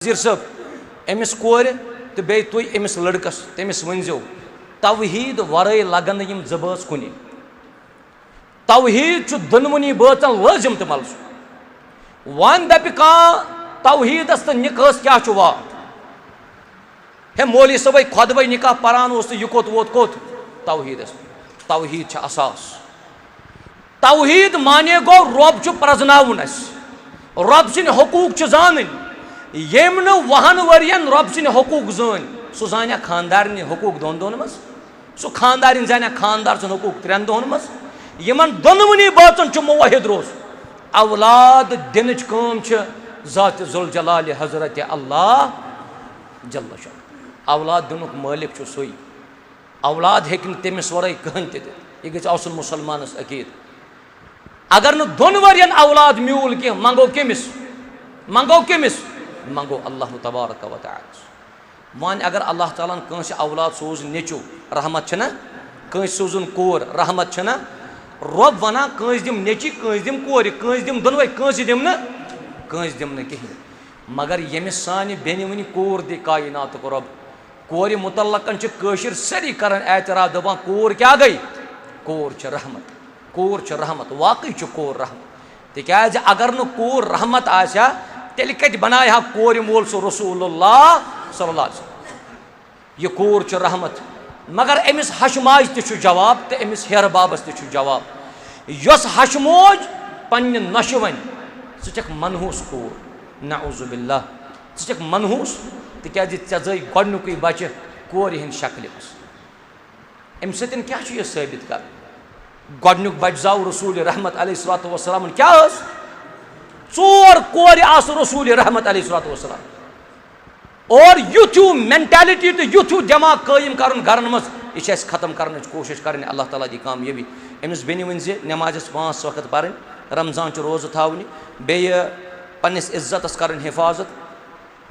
वज़ीर साहब अमिस कोर तो बे तुम अमिस लड़कस तमिस वनजो तवहीद वरय लगन यम जबस कुन तवहीद दोनवनी बचन लाजिम तो मलस वन दप तवहीदस तो निकास क्या वात हे मौलवी सब खुदब निकाह परान यह कोत वोत कोत तवहीदस तवहीद असास तवहीद माने गो रब प्रजनावन रब सिंद हकूक जान यम वहन वरियन रब सिंद हकूक जान सह जान खानदार हकूक दोन दोन मज सह खानदार जान खानदार सन हकूक त्रेन दोन मज यमन दोनवनी बातन मुवाहिद रोज औलाद दिन ज़ात जुल जलाल हजरत अल्लाह जल्ल शाह औलाद दुनुक मालिक सोई औलाद हेकिन तमिस वरय कहन यह गि आसन मुसलमानस अकीद अगर न दोन वरियन औलाद म्यूल कह मंगो कमिस मंगो अल्लाह तबारक व तआला वन अगर अल्लाह ताला कंस औलाद सोज नेचु रहमत छना कंस सोजन कोर रहमत छना रब वना कंस दिम नेचि कंस दिम कोर कंस दिम दोनवे कंस दिम न कहीं मगर यमिस सानि बेनि वनि कोर दि कायनात को रब कोर मुतल्लकन च कशिर सरी करन एतराफ दपान कोर क्या गई कोर च रहमत वाकई च कोर रहमत तिकाज अगर न कोर रहमत आशा तेल कत बनाया कोर मोल सो रसूलुल्लाह सल्लल्लाहु अलैहि वसल्लम यह कोर च रहमत मगर अमिस हशमाज त जवाब तो अमिस हेर बाबस त जवाब यस हशमोज पन्न नशवन सह मनहूस कोर नऊजुबिल्लाह सह मनहूस तिकाज ऐ गोडनुक बच्चे कोर हिंद शक्ल अम सतन क्या यह साबित कर गोडनुक बच जाव रसूल रहमत अलैहिस्सलातु वस्सलाम क्या चोर कोर आस रसूल रहमत अलैहिस्सलातु वस्सलाम और युथ्यू मेंटालिटी तो युथ्यू दिमाग कायम कर गरन मज यह खत्म करने कोशिश कर अल्लाह ताला दी कामयाबी अमिस बेनि वन नमाज 5 वक्त पढ़ रमजान रोज़ थावन बे पन्निस इज्जतस कर हिफाजत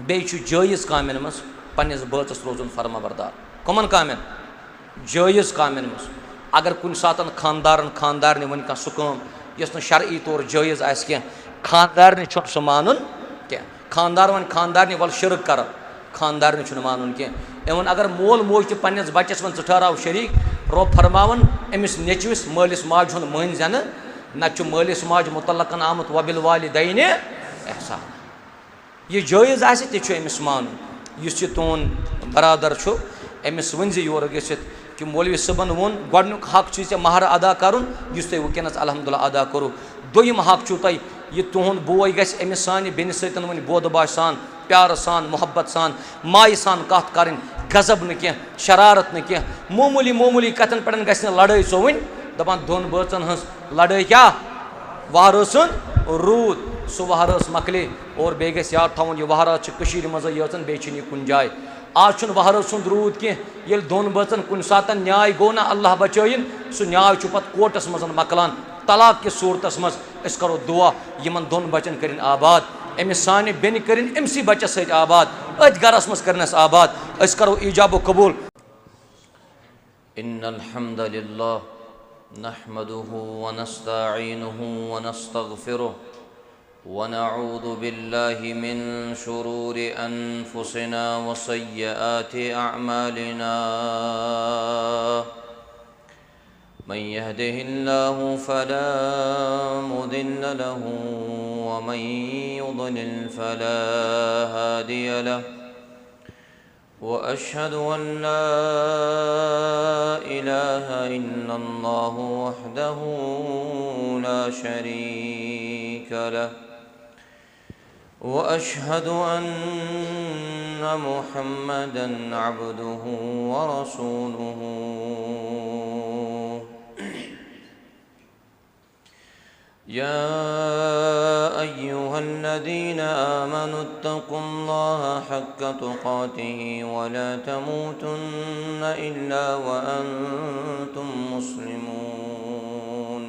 बे जायज़ कामन मज पन्निस बचस रोजन फर्माबरदार कमन कामन जायज़ कामन मज अगर कुन सात खानदार वन कह सह काम यस शरई तौर जायज़ आस कह खानदार सह मान क्या खानदार वन खानदार वल शिरक कर खानदार मान कह वन अगर मोल मोज तस बच्चस वन ठहराव शरीक रब फरमावन अमिस नेचविस मालिस माज हुंद मन जन न मालिस माज मुतल्लकन आमुत वबिल वालिदैन एहसान यह जायज़ आस तमिस मान इस तुन बरादर अमिस वन योर गसित कि मौलवी सबन वोन गोडनुक हक चे महर अदा करुन युस तुम वनस अल्हम्दुलिल्लाह अदा करो दोयम हक तुह यह तुहद बोय गस अमिस सानि बेनि सतन वन बोदबाश सान प्यार सान मोहब्बत सान माय सान कत कर गजब न कह शरारत न कह मामूली कथन पे गस लड़ाई चोवन दपान दोन बचन हज लड़ाई क्या वहर रूद सह वहर मकले और बे गस याद थवन यह वहरात मज यचन बे कुन जाए आज वहर सुंद रूद कह दोन बचन कुन सात न्याय गो ना अल्लाह बचन सह न्याय पत कोर्टस मज मकलान तलाक कि सूरतस मज करो दुआ यमन दोन बचन कर आबाद अमिस सानि बेन कर अमसी बच्चस सत आबाद अथ गरस मज करनस आबाद करो ईजाब कबूल इन्नल हम्दुलिल्लाह नहमदुहु व नस्तईनुहु व नस्तगफिरुहु व नऊज़ु बिल्लाहि मिन शुरूरि अनफुसिना व सय्यिआति अअमालिना मन यहदिहिल्लाहु फला मुदिल्ल लहु व मन युद्लिल फला हादिय लहु व अशहदु अन ला इलाहा इल्लल्लाहु वहदहु ला शरीक लहु व अशहदु अन्न मुहम्मदन अब्दुहु व रसूलुहु या अय्युहल्लज़ीना आमनुत्तक़ुल्लाह हक़्क़ तुक़ातिही व ला तमूतुन्न इल्ला व अंतुम मुस्लिमून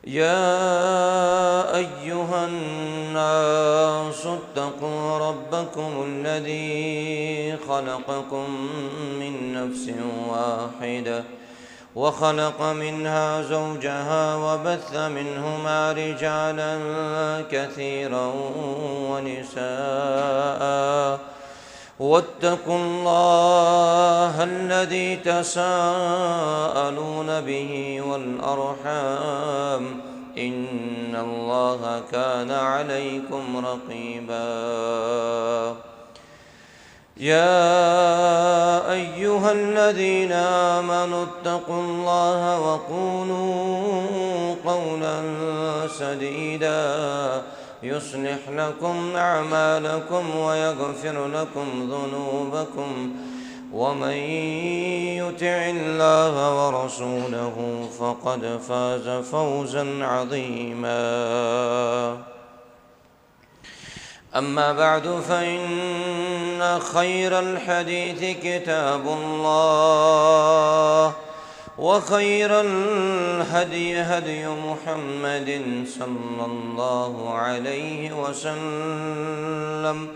या अय्युहन्नासुत्तक़ू रब्बकुमुल्लज़ी ख़लक़कुम मिन नफ्सिन वाहिदा وخلق منها زوجها وبث منهما رجالا كثيرا ونساء واتقوا الله الذي تساءلون به والأرحام إن الله كان عليكم رقيبا يا أيها الذين آمنوا اتقوا الله وقولوا قولا سديدا يصلح لكم أعمالكم ويغفر لكم ذنوبكم ومن يطع الله ورسوله فقد فاز فوزا عظيما أما بعد فإن خير الحديث كتاب الله وخير الهدي هدي محمد صلى الله عليه وسلم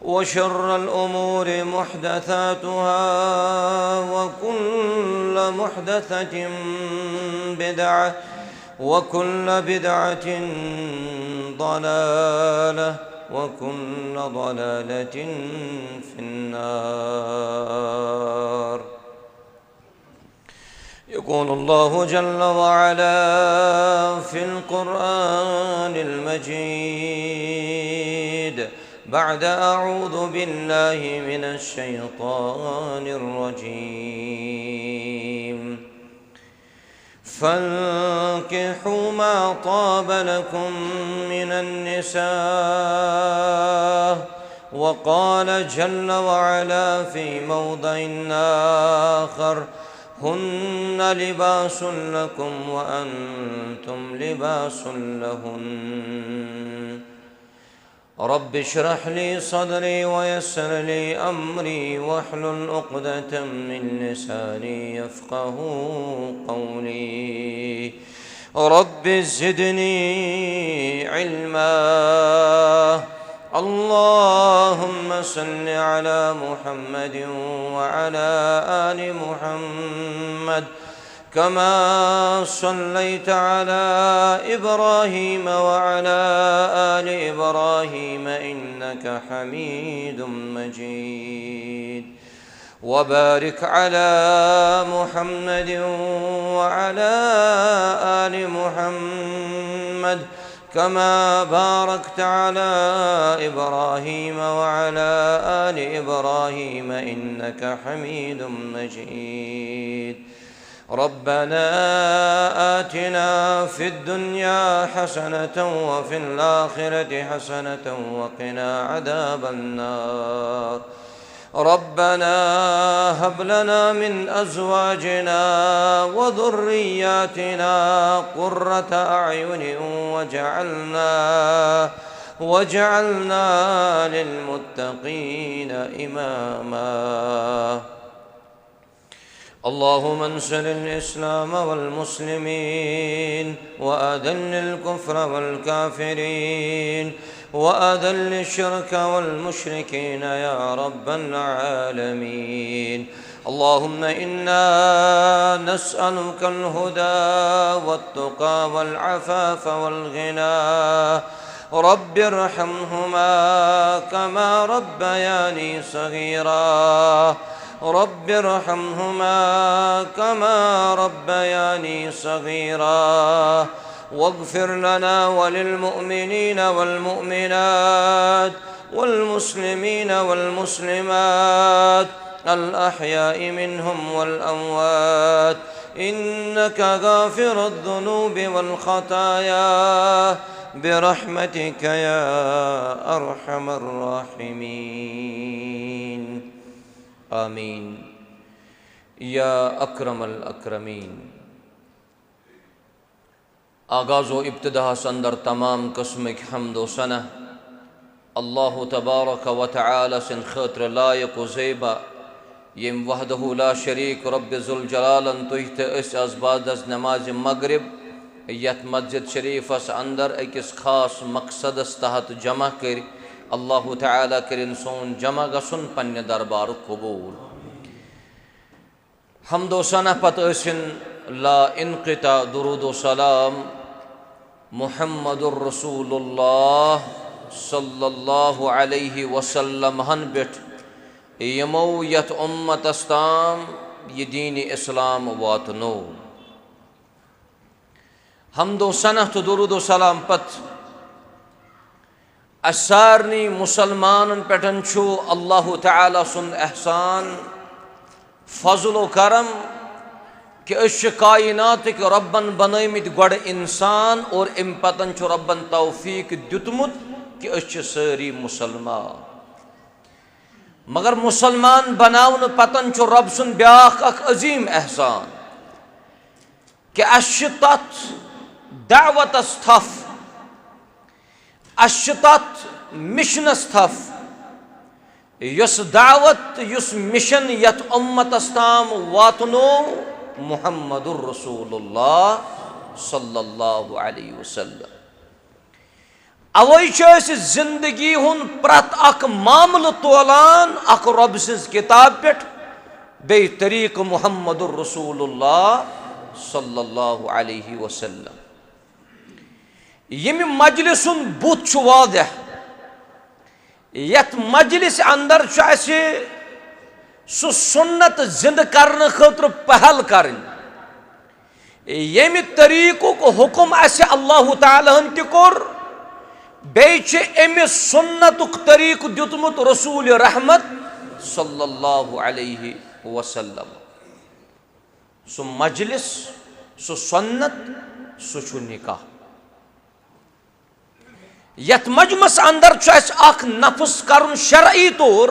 وشر الأمور محدثاتها وكل محدثة بدعة وكل بدعة ضلالة وكل ضلالة في النار. يقول الله جل وعلا في القرآن المجيد بعد أعوذ بالله من الشيطان الرجيم فانكحوا ما طاب لكم من النساء. وقال جل وعلا في موضع آخر هن لباس لكم وأنتم لباس لهن. رب اشرح لي صدري ويسر لي أمري واحلل عقدة من لساني يفقه قولي. رب زدني علما. اللهم صل على محمد وعلى آل محمد كما صليت على إبراهيم وعلى آل إبراهيم إنك حميد مجيد. وبارك على محمد وعلى آل محمد كما باركت على إبراهيم وعلى آل إبراهيم إنك حميد مجيد. ربنا آتنا في الدنيا حسنة وفي الآخرة حسنة وقنا عذاب النار. ربنا هب لنا من أزواجنا وذرياتنا قرة أعين وجعلنا للمتقين إماما. اللهم انصر الإسلام والمسلمين وأذل الكفر والكافرين وأذل الشرك والمشركين يا رب العالمين. اللهم إنا نسألك الهدى والتقى والعفاف والغنى. رب ارحمهما كما ربياني صغيرا. رب ارحمهما كما ربياني صغيرا. واغفر لنا وللمؤمنين والمؤمنات والمسلمين والمسلمات الأحياء منهم والأموات إنك غافر الذنوب والخطايا برحمتك يا أرحم الراحمين. آمين या अक्रमल अक्रमीन। आगाज़ व इब्तिदा अंदर तमाम कस्म हम्दो सना अल्लाह तबारक व तआला सिन खतर लायक व ज़ेबा यम वहदहु ला शरीक रब ज़ुल जलालन तुह अज़बाद नमाज मगरिब यथ मस्जिद शरीफस अंदर अकिस खास मकसदस तहत जमा कर अल्लाह तआला करिन सोन जमा गसुन पन्ने दरबार कबूल। हम्दो सना पत ला इनक़िता दुरूद व सलाम मुहम्मदुर रसूलुल्लाह सल्लल्लाहु अलैहि वसल्लम हन पेट यमो यथ उम्मतस ताम ये दीन इस्लाम वातनो। हम्दो सनह तो दुरूद व सलाम पत सारनी मुसलमान पेटन छु अल्लाह ताला सुन एहसान फजल करम कि कायनात के रब्बन बनमित गड इंसान और अम पतन रब्बन तौफीक दितमुत कि सारी मुसलमान। मगर मुसलमान बनावन पतन रब सुन ब्याख अख अजीम एहसान कि तथ दावतस थफ तथ मिशनस थफ युस दावत युस मिशन यथ उम्मतस ताम वातनो मुहम्मदुर रसूलुल्लाह सल्लल्लाहु अलैहि वसल्लम। अवै जिंदगी हुन प्रत अख मामल तोलान अख रब सिंज किताब पे बे तरीक मुहम्मदुर रसूलुल्लाह सल्लल्लाहु अलैहि वसल्लम। यम मजलिसुन बुत वादह यथ मजलिस अंदर सु सुन्नत जिंद करने खतर पहल कर यम तरीक़ुक हुक्म अल्लाह ताला ति कोर बेचे अमिस सुन्नतुक तरीक़ दितमुत रसूल रहमत सल्लल्लाहु अलैहि वसल्लम। सु मजलिस सु सुन्नत सु निकाह यथ मजमस अंदर अख नफ्स कर शरई तौर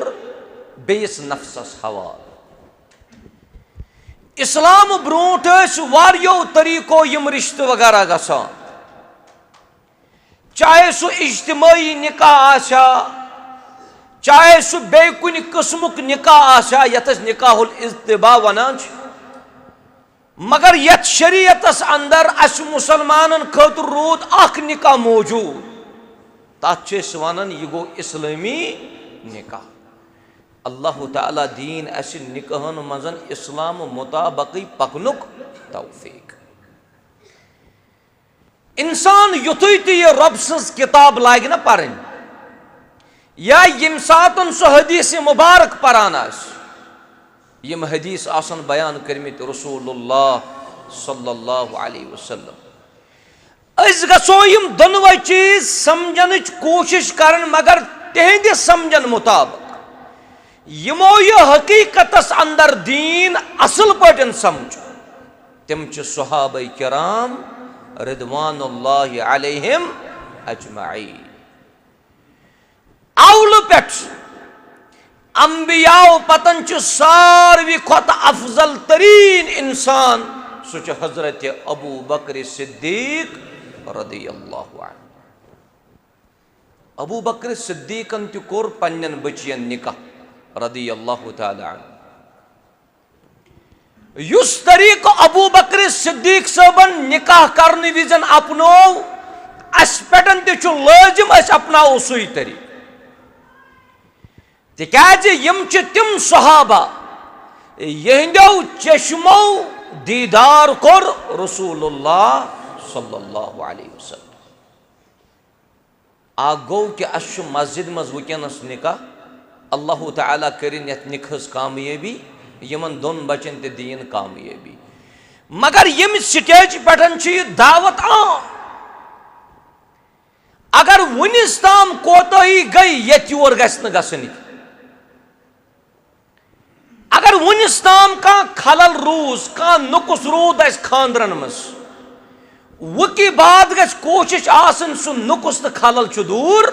बेस नफ्सस हवाल। इस्लाम ब्रोट वारियो तरीको यम रिश्ते वगैरह गसान चाहे सु इज्तिमाई निकाह आशा चाहे सु बे कुन किस्मुक निकाह आशा यथस निकाहुल इज्तिबा वनान। मगर यथ शरीयतस अंदर अस मुसलमानन खतर रूद अख निकाह मौजूद तथ वनान यह गो इस्लामी निकाह। अल्लाह ताला दीन अस निकाहन मजन इस्लाम मुताबक पकनुक तौफीक। इंसान युथुई तो यह रब सज किताब लाग न पढ़न या यम सातन सह हदीस मुबारक परान यम हदीस आसन बयान करमित रसूलुल्लाह सल्लल्लाहु अलैहि वसल्लम। अस गसो यम दोनों चीज समझन कोशिश करन मगर तिहंद समझन मुताबिक यमो यह हकीकतस अंदर दीन असल पटन समझ तिम सहाबा किराम रिदवानुल्लाहि अलैहिम अजमाईन। अवल पेट अंबियाओ पतन सारवी खत अफजल तरीन इंसान सह हजरत अबू बकर सिद्दीक रदियल्लाहु अन्हु। अबू बकर सिद्दीकन ति कोर पन्नन बचियन निकाह रदियल्लाहु ताला अन्हु। युस तरीक अबू बकर सिद्दीक सबन निकाह करने विजन अपनो अस पेटन ति लाजिम अस अपनाओ सुई तरीक तिकाज यम तिम सहाबा यहंदो चश्मो दीदार कोर रसूलुल्लाह सल्लल्लाहु अलैहि वसल्लम। आ गो कि अस मस्जिद मज वुकनस निकाह अल्लाह ताला करिन यथ निकाहस कामयाबी यमन दोन बचन ते दीन कामयाबी। मगर यम स्टेज पटन दावत अगर वनिस ताम कोताही गई यत योर गसन गसनी अगर वनिस ताम का खलल रूज का नुकुस रूद खानदरन मस वकी बाद गस कोशिश आसन सु नुकुस तो खलल दूर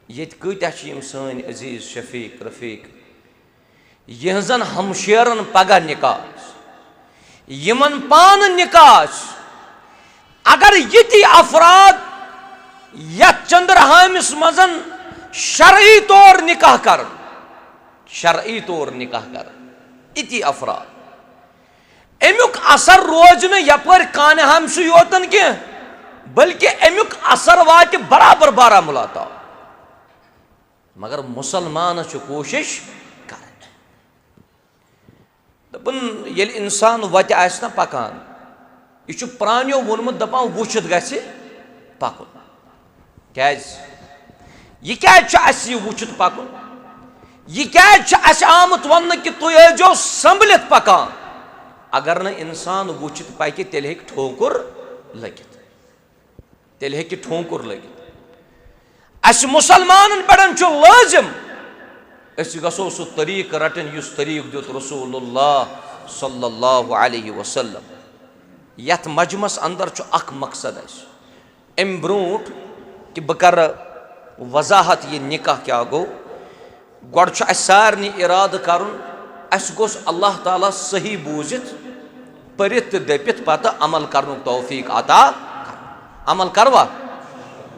ये कत्या सान अजीज शफीक रफीक यहजन हमशेरन पगह निकाह यमन पान निकाह अगर ये अफराद या चंद्रहामिस मजन शरई तौर निकाह कर इति अफराद अमुक असर रोज न यपर कान हमस योतन के बल्कि अमुक असर वात बराबर बारामुला तक। मगर मुसलमान कोशिश कर ये इंसान वत आस ना पकान यह प्रानियों वोनमुत दपान वुचित गछि पकुन कैज यह क्या वुचित पकुन यह क्या आमुत वन कि तुम आजो संभलित पकान अगर न इंसान वुचित पकि तेल हेक ठोकुर लगित तेल हेक ठोकुर लगित अस मुसलमान पे लाजिम गो सह तरीक रटन युस तरीक दुत रसूलुल्लाह सल्लल्लाहु अलैहि वसल्लम यथ मजमस अंदर अख मकसद अम ब्रोट कि बह कर वजाहत ये निकाह क्या गो गोड सारनी इराद कर गोस अल्लाह ताला सही बूजित परित दपित पत अमल कर तौफीक अता अमल करवा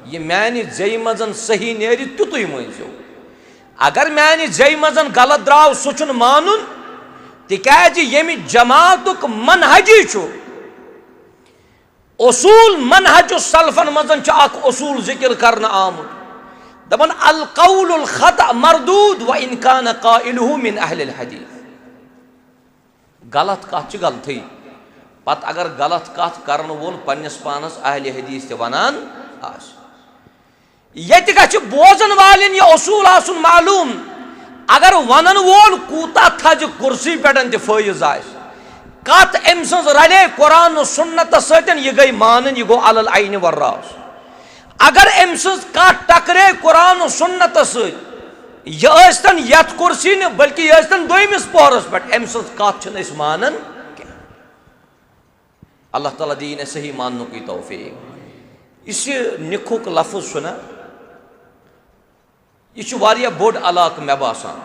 ये मानि जय मजन सही नेरि तुतुय मजो अगर मानि जय मजन गलत द्राव सह मानुन तिकाज यमि जमातुक मनहजी उसूल मनहज सलफन मजन उसूल जिक्र करना आमुत दपन अल कौलुल खता मरदूद व इन कान काइलुहु मिन अहलिल हदीस गलत कथ गलत पत अगर गलत कथ करन वोल पन्नस पानस अहले हदीस ते वनान आस यत गछ बोजन वालिन ये उसूल आसुन मालूम अगर वनन वोल कूता थज कुर्सी पेटन ते फैज आस कत अम सज रले कुरान सुन्नत सतन यह गई मानन यह गो अलल आइन वर रास अगर अम सज कत टकरे कुरान सुन्नत सत यह यथ कुर्सी न बल्कि यह दोमिस पोहरस पे अम सज कत मानन अल्लाह ताला दीन सही मानने की तौफीक इस निखुक लफ्ज सुना यह वारिया बोड अलाक मे बासान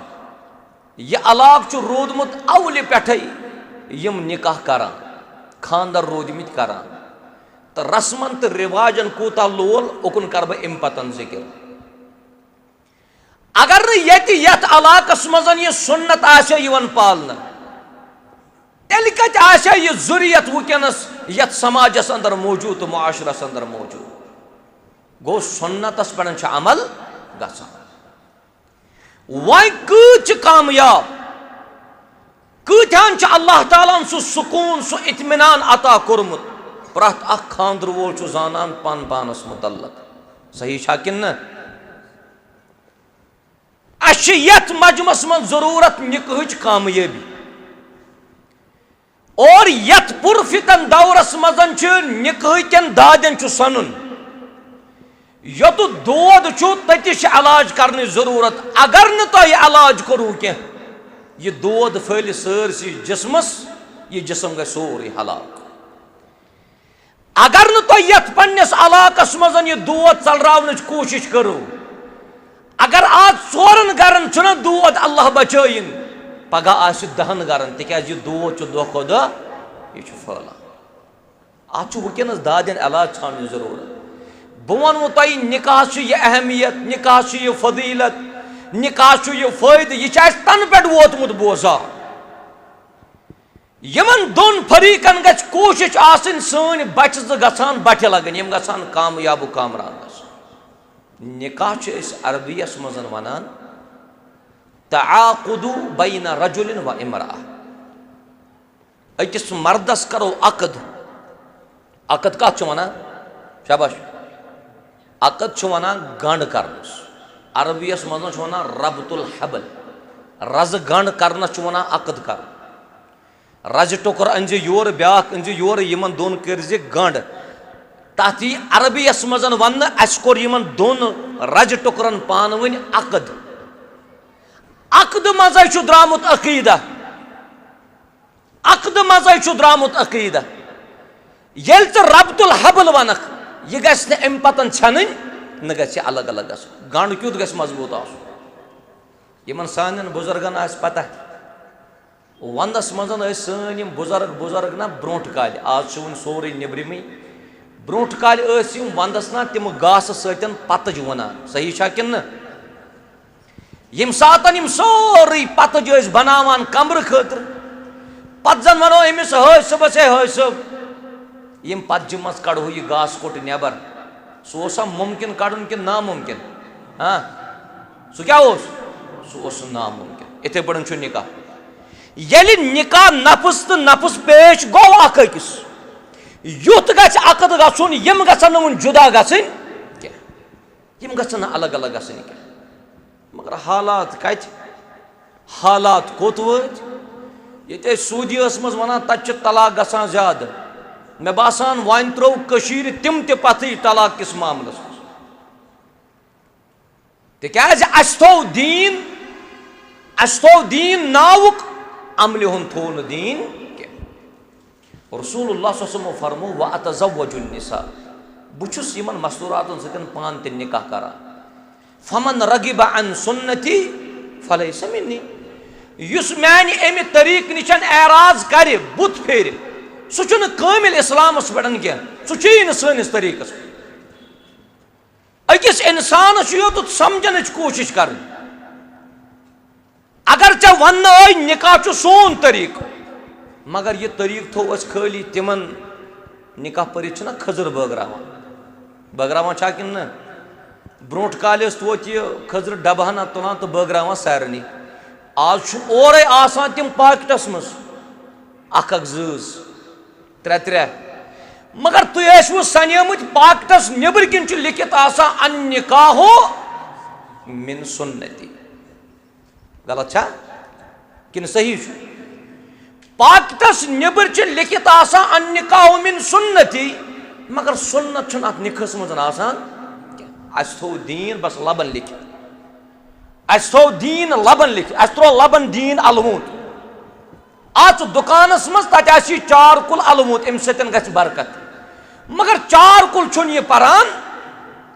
यह अलाक रोदमुत अवल पे यम निकाह करान खानदर रोदमित करान तो रस्मन तो रिवाजन कूता लोल उकुन कर बह अम पतन जिक्र अगर यत अलाकस मजन यह सुन्नत आवन पालन तेल कत आशा यह जुरियत वुकनस यत समाजस अंदर मौजूद तो मुआशरस अंदर मौजूद गो सुन्नतस पे अमल गसान वह कत कामयाब कत्यान अल्लाह ताला सह सुकून सह इत्मिनान अता कोरमुत प्रत अख खानदर वोल जानान पान पानस मुतल्लक सही छा किन न अश यत मजमस मन जरूरत निकाहच कामयाबी और यत पुरफितन दौरस मजन निकाह कन दादन सनुन योत दोद ततिश इलाज करने जरूरत अगर न तुम इलाज करू कह यह दोद फैल सरसी जिस्मस यह जिस्म गई सोरे हलाक अगर न तुम यथ पन्नस इलाकस मजन यह दोद चलरावन कोशिश करो अगर आज 4 गरन छुना दोद अल्लाह बचाइन पगह आस 10 गरन तिकाज यह दोद दह खो दह यह फैलान आज वुकनस दादन इलाज छान जरूरत बह वो तुम निकाह यह अहमियत निकाह यह फजीलत निकाह यह फायद यह तन पे वोतमुत बोजा यमन दोन फरीकन गछ कोशिश आसन सन बच गसान बट लगन यम गसान कामयाब कामरान निकाह अरबियस मजन वनान तआकुदु बैन रजुलिन व इमरा अकिस मर्दस करो अकद अकद कत वनान शाबाश अकद वनान गंड करनस अरबियस मजन वनान रबतुल हबल रज गंड करनस वनान अकद कर रज टुकर अंज your back Anju your Yemen दोन कर गंड तथ अरबियस मजन वन अस कोर यमन दोन रज टुकरन पान वन अकद अकद मज द्रामुत अकीदा अकद मज द्रामुत अकीदा ये रबतुल हबल वनक यह गि अम पतन छन न गि अलग अलग गंड क्युत गि मजबूत आसन सान बुजुर्गन आ पता वंदस मजन सन बुजुर्ग बुजुर्ग ना ब्रोट काल आज वन सोरे निब्रम ब्रोट काल वंदस ना तिम गास सतन पतज वनान सही छा किन यम सातन सोरे पतज बनावान कमर खतर पत जन वनो अमिस हज सबस हज सब यम पतज मज कड़ो यह गास कोट नेबर सह मुमकिन कड़न कि नामुमकिन हाँ सह क्या सह नामुमकिन इथे पड़न निकाह येलि निकाह नफस तो नफस पेश गो अकिस युथ गकद गुन यम गन जुदा गम गन अलग अलग गन मगर हालात कत हालात कोत वत ये सूदियस मज वन तत तलाक गसान ज्यादा मे बासान वन त्रो तिम पथी तलाक किस मामलस तिकाज थो दीन नावुक अमल हुंद थो न दीन रसूलुल्लाह सल्लल्लाहु अलैहि फरमो व अतज़व्वजुन निसा बुछुस यमन मस्तूरातन सतन पान ते निकाह करा फमन रगिब अन सुन्नती फलैस मिन्नी युस मैन अमि तरीक निशन एराज करे बुत फेर सह कामिल इस्लामस पे कह सैनिस तरीकस अकिस इंसान योत समझन कोशिश कर अगर चे वन निकाह सोन तरीक मगर यह तरीक थो खाली तिमन निकाह पर खजर बगरावान कि न ब्रोट काल तोत यह खजर डबहना तुलान तो बगरावान सारे आज ओरे आसान तिम पाकटस मज अख जज त्रे त्रे मगर तुम सनियमुत पाकटस नबर किन लिखित अन निकाहो मिन सुन्नती गलत छा कि सही पाकटस नबर लिखित अन निकाहो मिन सुन्नती मगर सुन्नत अत निखस मज थो दीन बस लबन लिखित थो दीन लबन लिखित त्रो लबन दीन अलमूत आज दुकानस मज तत चार कुल अलमूत अम सतन गछ बरकत मगर चार कुल छुन यह परान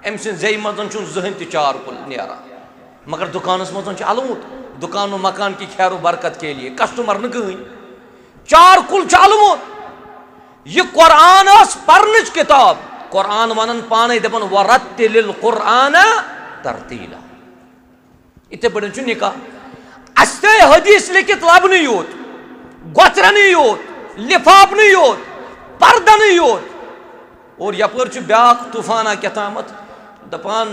अम जे मजन जहन त चार कुल नेरान मगर दुकानस मज अलमूत दुकान मकान की खैर बरकत के लिए कस्टमर न गई चार कुल अलमूत यह कुरान पर्न किताब कुरान वन पाने दपन वरत्तिलिल कुरान तरतीला इतने पे निकाह अस हदीस लिखित लबन योत गोचरन योत लिफाफन योत पर्दन योत और यपर ब्या तूफाना कथामत दपान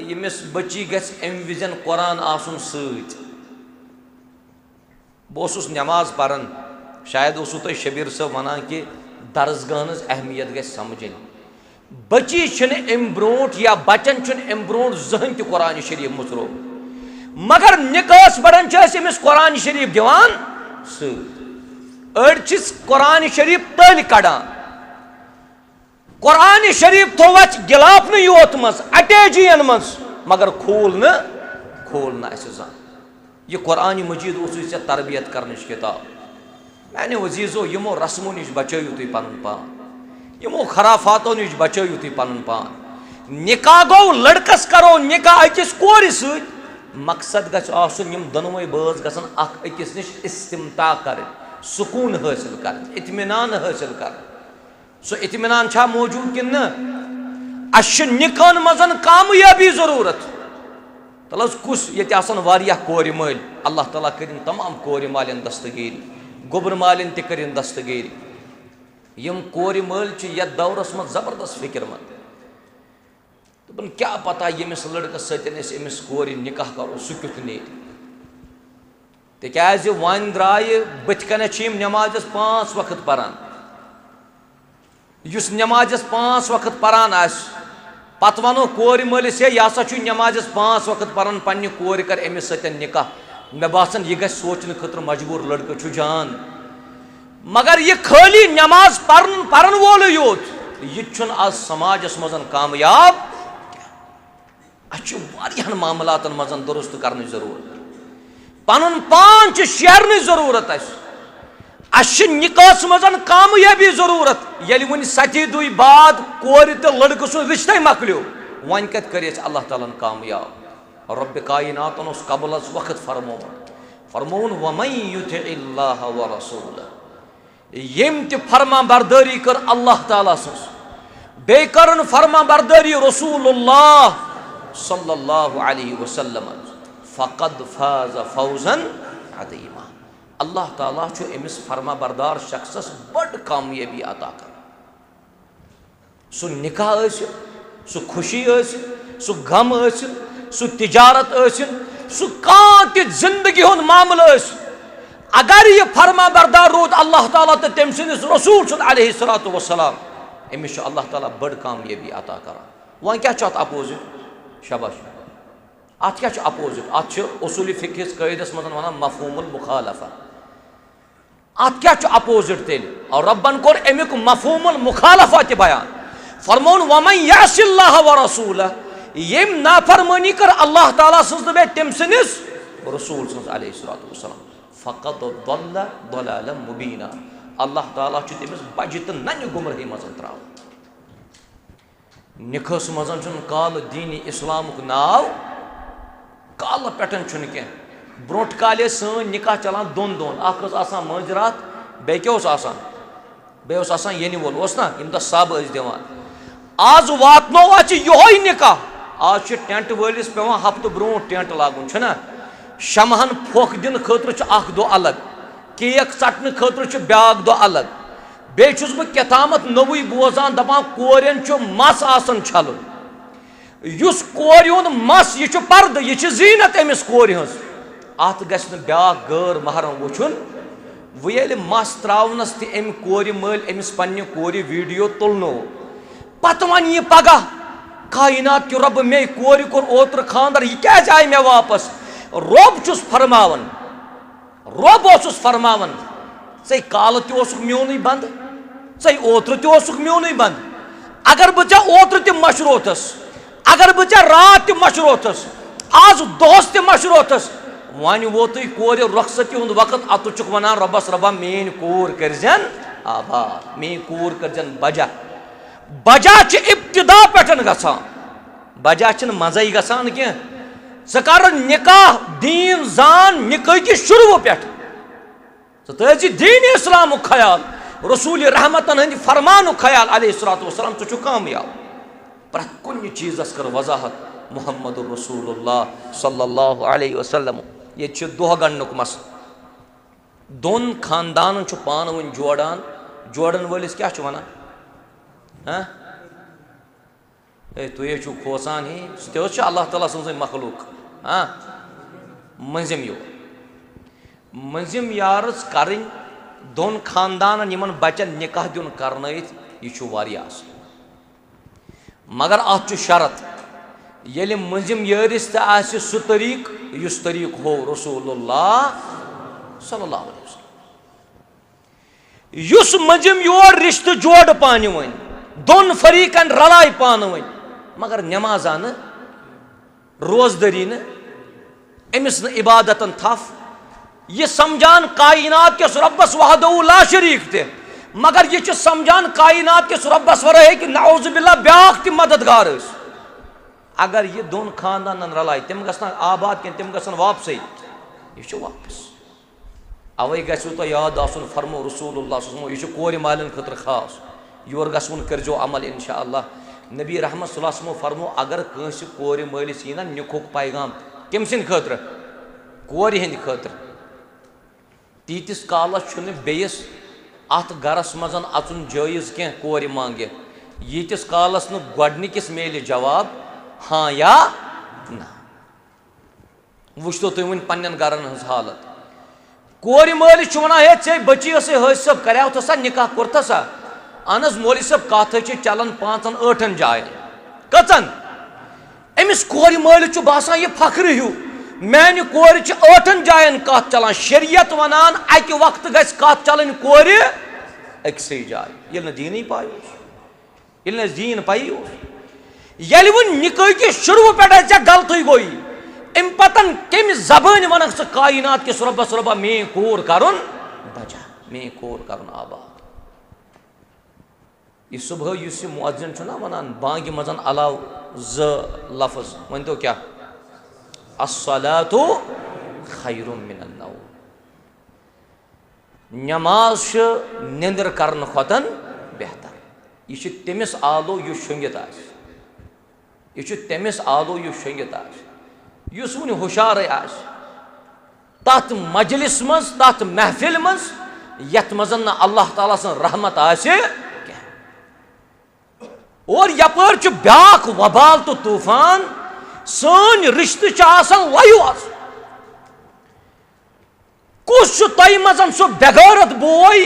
यमिस बच्ची गस अम विजन कुरान आसन सत बस नमाज पारान शायद उसु तुम शबीर साहब वन कि दर्सगाह अहमियत गस समझन बच्ची अम ब्रोट या बचन अम ब्रोट जहन त कुरान शरीफ मुसरो मगर निकास पड़न अमिस कुरान शरीफ दिवान अड़िस कुरान शरीफ तल कड़ान कुरान शरीफ थो गिलाफ योत मज अटैचियन मज मगर खोल न यह कुरान मजीद े तरबियत कर किताब मैंने वजीज़ो यमो रस्मों नश बचो तुम पन पान यमो खराफातों नश बचो तुम पन पान निकाह गो लड़कस करो निकाह अकिस कोर सत मकसद गम दोनवे बज गस नश इस्तिमता कर सुकून हासिल कर इत्मीनान हासिल कर सो इत्मीनान छा मौजूद कि निकाहन मजन कामयाबी जरूरत तल कुस ये कोर मल अल्लाह ताला कर तमाम कोर मालन दस्तगीरी गोबर मालन तक दस्तगीरी यम कोर मल यथ दौरस मज जबरदस्त फिक्रमंद दपन क्या पता यमिस लड़कस समिस कोर निकाह करो सह क्युथ ने तिकाज वन द्राय बथकन नमाज 5 वक्त परान युस नमाज 5 वक्त परान पत वनो कोर मलिस यह हसा नमाज 5 वक्त परान पन्ने कोर कर अमिस सतन निकाह मे बासन यह गस सोचने खतर मजबूर लड़का जान मगर यह खाली नमाज परन वोल योत यह आज समाजस मज कामयाब अ मामलातन मज दुरुस्त कर जरूरत पन पान शेरन जरूरत निकास मज कामयाबी जरूरत ये वन 7 दुई बाद कोर तो लड़क सुन रिश्ते मकलो वन कत कर अल्लाह ताला कामयाब रब कायनातन कबल वक्त फरमोन वमन युतिइल्लाह व रसूलह यम त फरमा बरदारी कर अल्लाह ताला सस बे करन फरमा बरदारी रसूलुल्लाह सल्लल्लाहु अलैहि वसल्लम फ़क़द फ़ाज़ फ़ौज़न अज़ीमा अल्लाह ताला अमिस फरमा बरदार शख्सस बड़ कामयाबी अता कर सह निकाह सह खुशी सह गम सह तिजारत सह कह जिंदगी हुंद मामल अगर यह फरमा बरदार रोद अल्लाह ताला तो तम सिंदिस रसूल अलैहिस्सलातु वस्सलाम अमिस अल्लाह ताला बड़ कामयाबी अता करान। वह क्या अत अपोजिट शाबाश अत क्या अपोजिट अत उसूल फिक्र क़ैदस मज वन मफहूमुल मुखालफा अत क्या अपोजिट तेल और रब्बन कोर अमुक मफहूमुल मुखालफा त बयान फरमोन वमन यासिल्लाह व रसूलह यम नाफरमानी कर अल्लाह ताला सज बे तम सिंदिस रसूल सज अलैहिस्सलातु वस्सलाम फ़क़द दल्ल दलालन मुबीना अल्लाह ताला तमिस बज तो नन्य गुमराही मज त्रा निखस मज काल दीन इस्लाम नाव काल पे कह ब्रोट काले सन निकाह चलान दोन दोन आसान मंज रात बे आसान ये वोल ना यम दह सब दिवान आज वातनो यो निकाह आज टेंट वलिस पे हफ्त ब्रो टेंट लागुन छना शमहन फोक दिन खतर दो अलग केक चटन खतर ब्याक दो अलग बेचुस बह केतामत नवुई बोजान दपान कोरें मस आसन छलन युस कोर हुंद मस यह पर्द यह जीनत अमिस कोर हज अत गि ब्याक गैर महरम वुचुन वो ये मस त्रावनस तम कोर मल अमिस पन्ने कोर वीडियो तुलनो पत वन यह पगह कायनात कि रब मे कोर कोर ओत्र खानदर यह क्या आय मे वापस रब चुस फरमावन रब ओसुस फरमावन से काल तुक म्योन बंद से ओत्र तुक म्योन बंद अगर बह ओत्र त मशरोथस अगर बह रात मशरोथस आज दोस त मशरोथस वन वोत कोर रुखसती हुंद वक्त अत वन रबस रबा मेन कोर करजन आबाद मेन कोर करजन बजा बजा इब्तिदा पे गसान बजा मजे गसान कह स कर निकाह दीन जान निकाह कि शुरू पे ती दीन इस्लाम ख्याल रसूल रहमतन हंद फरमान ख्याल अलैहिस्सलातु वस्सलाम छु कामयाब प्रत कुन चीज़स कर वजाहत मुहम्मद रसूलुल्लाह सल्लल्लाहु अलैहि वसल्लम ये दोह गणनुक मस दोन खानदान पान वन जोड़ान जोड़न वलिस क्या वन तुह खोसान ही सह अल्लाह ताला सज मखलूक मंजिम यारस कर दोन खानदान यमन बचन निकाह दिन कर यह मगर अत शरत ये मंजिम यारिस सह तरीक युस तरीक हो रसूलुल्लाह सल्लल्लाहु अलैहि वसल्लम युस मंजिम योर रिश्त जोड़ पान वन दोन फरीकन रलाय पान वन मगर नमाजा न रोजदरी न अमिस न इबादतन थफ यह समझान कायनात के रब्बस वहदहु ला शरीक ते मगर यह समझान कायनात के रब्बस वरे कि नऊज़ु बिल्लाह ब्याक ति मददगार अगर यह दोन खानदान रलाय तम गसन आबाद कह तम गसन वापस यह वापस अवे गो तो याद आसन फरमो रसूलुल्लाह यह कोर मालन खतर खास योर गसन करजो अमल इंशाअल्लाह नबी रहमत सल्लल्लाहु अलैहि वसल्लम फरमो अगर कंस कोर मालिस यी ना निकुक पैगाम कम सिंद खतर कोर हिंद खतर तीतिस कालस बेस अत गरस मजन अचुन जायज कह कोर मांगे यीतिस कालस न गोडनिकिस मेल जवाब हाँ या ना वुचतो तुम वन पन्न गरन हज हालत कोर मालिस वना हे ऐ बची हज सब कर सा निकाह कोर सा अहन मौलवी सब कत चलान 5-8 जायन कचन अमिस कोर मालिस बसान यह फख्र हूँ मैंने कोर 8 जायन कत चलान शरीयत वनान अकि वक्त गस कत चलन कोर अक्सै जाय ये दीन पाई ये दीन पाई ये वन निकाह कि शुरू पे गलत गोई अम पतन कम जबान वन सह कायनात के रब्बस रब्बा मे कोर करन बजा मे कोर करन आबाद यह सुबह इस मुअज्जिन ना वनान बांग मजन अलाव ज लफ्ज वन तो क्या अस्सलातु खैरुम मिनन नौम नमाज निंदर करन खोतन बेहतर यह तमिस आलो यह शंगित यह तमिस आलो यह शंगित युस वन हुशार तथ मजलिस मज तथ महफिल मज यथ मजन न अल्लाह ताला सन रहमत आसे और यपर ब्याक वबाल तो तूफान सन रिश्त लयु कुछ तय मजन सो बेगैरत बोय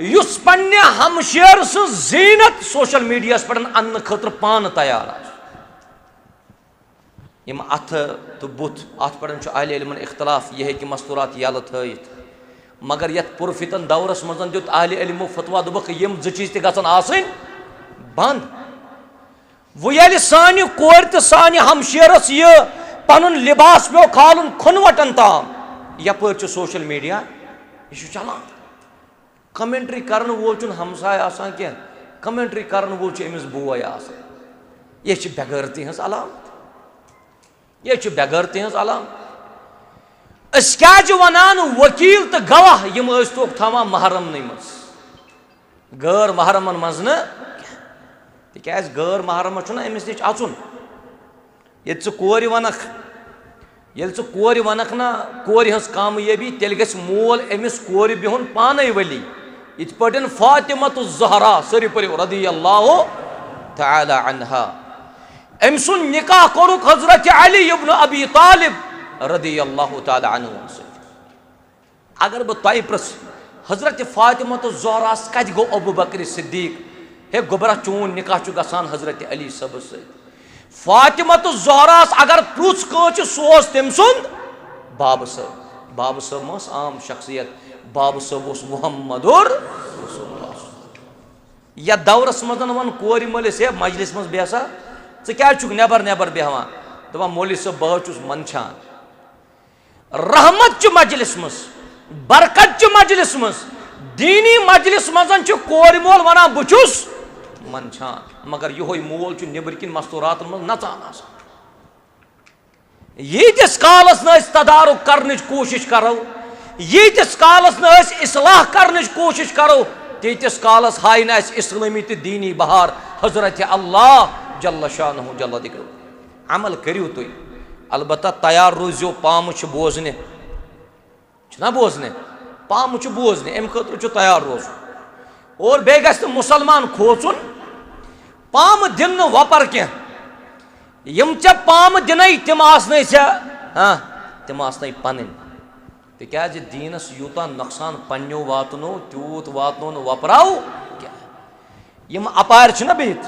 युस पन्ने हमशेर सं जीनत सोशल मीडिया पर अन्न खतर पान तैयार यम अथ तो बुत अत पर अहले इल्मन इख्तलाफ यह कि मस्तूरात यल थयित मगर यथ पुरफितन दौरस मजन दुत अहले इल्मो फतवा दुबक यम ज चीज त गसन आसन बंद वो ये सानि कोर तो सानि हमशेरस यह पन लिबास पे खालन खुनवटन ताम यपर सोशल मीडिया यह चलान कमेंट्री करन वोल चुन हमसाय आसान क्या कमेंट्री करन वोल अमिस बोय आसान यह बेगैरती हज अलामत यह बेगैरती हज अलामत अस क्या वनान वकील तो गवाह यम तोक थवान महरम मज गैर महरमन मज न तिकाज गैर महरम अमिस नश अचुन ये कोर वनख ये कोर वनख ना कोर हज कामयाबी तेल गस मोल अमिस कोर बिहुन पाने वली इत पटन फातिमतु ज़हरा सरी पर रदियल्लाहु तआला अन्हा अमसुन निकाह कोरुक हजरत अली इब्न अबी तालिब रदियल्लाहु तआला अन्हु अगर बह तय प्रस हजरत फातिमतु ज़हरा कत गो अबू बकर सिद्दीक हे गोबरा चून निकाह चु गसान हजरत अली सब से फातिमतु ज़हरा अगर पुछ कह सोस तम सुंद बाब सब मस आम शख्सियत बाब सब मुहम्मदुर या दौरस मजन वन कोर मलिस है मजलिस मज बेसा क्या नबर नबर बेहान दपान मौलवी सब बह चुस मंछान रहमत मजलिस मज बरकत मजलिस मज दीनी मजलिस मजन कोर मोल वनान बहुस मंछान मगर यह मोल नबर किन मस्तूरात मज नचान यीतिस कालस न तदारुक करने कोशिश करो यीतिस कालस न इस्लाह करने कोशिश करो तीतिस कालस हाय न इस्लामी तो दीनी बहार हजरत अल्लाह जल्ल शानहु जल्ल दिक्रो अमल करियो तुई अलबत्ता तैयार रोजो पाम बोजने ना बोजने पाम बोजने अम खतर तैयार रोज और बे गस मुसलमान खोचुन पाम दिन वपर क्या यम चे पाम दिन तम आसने तम आसने पन तिकाज दीनस यूता नुकसान पन्नो वातनो तूत वातनो न वपराव क्या यम अपार ना बिहित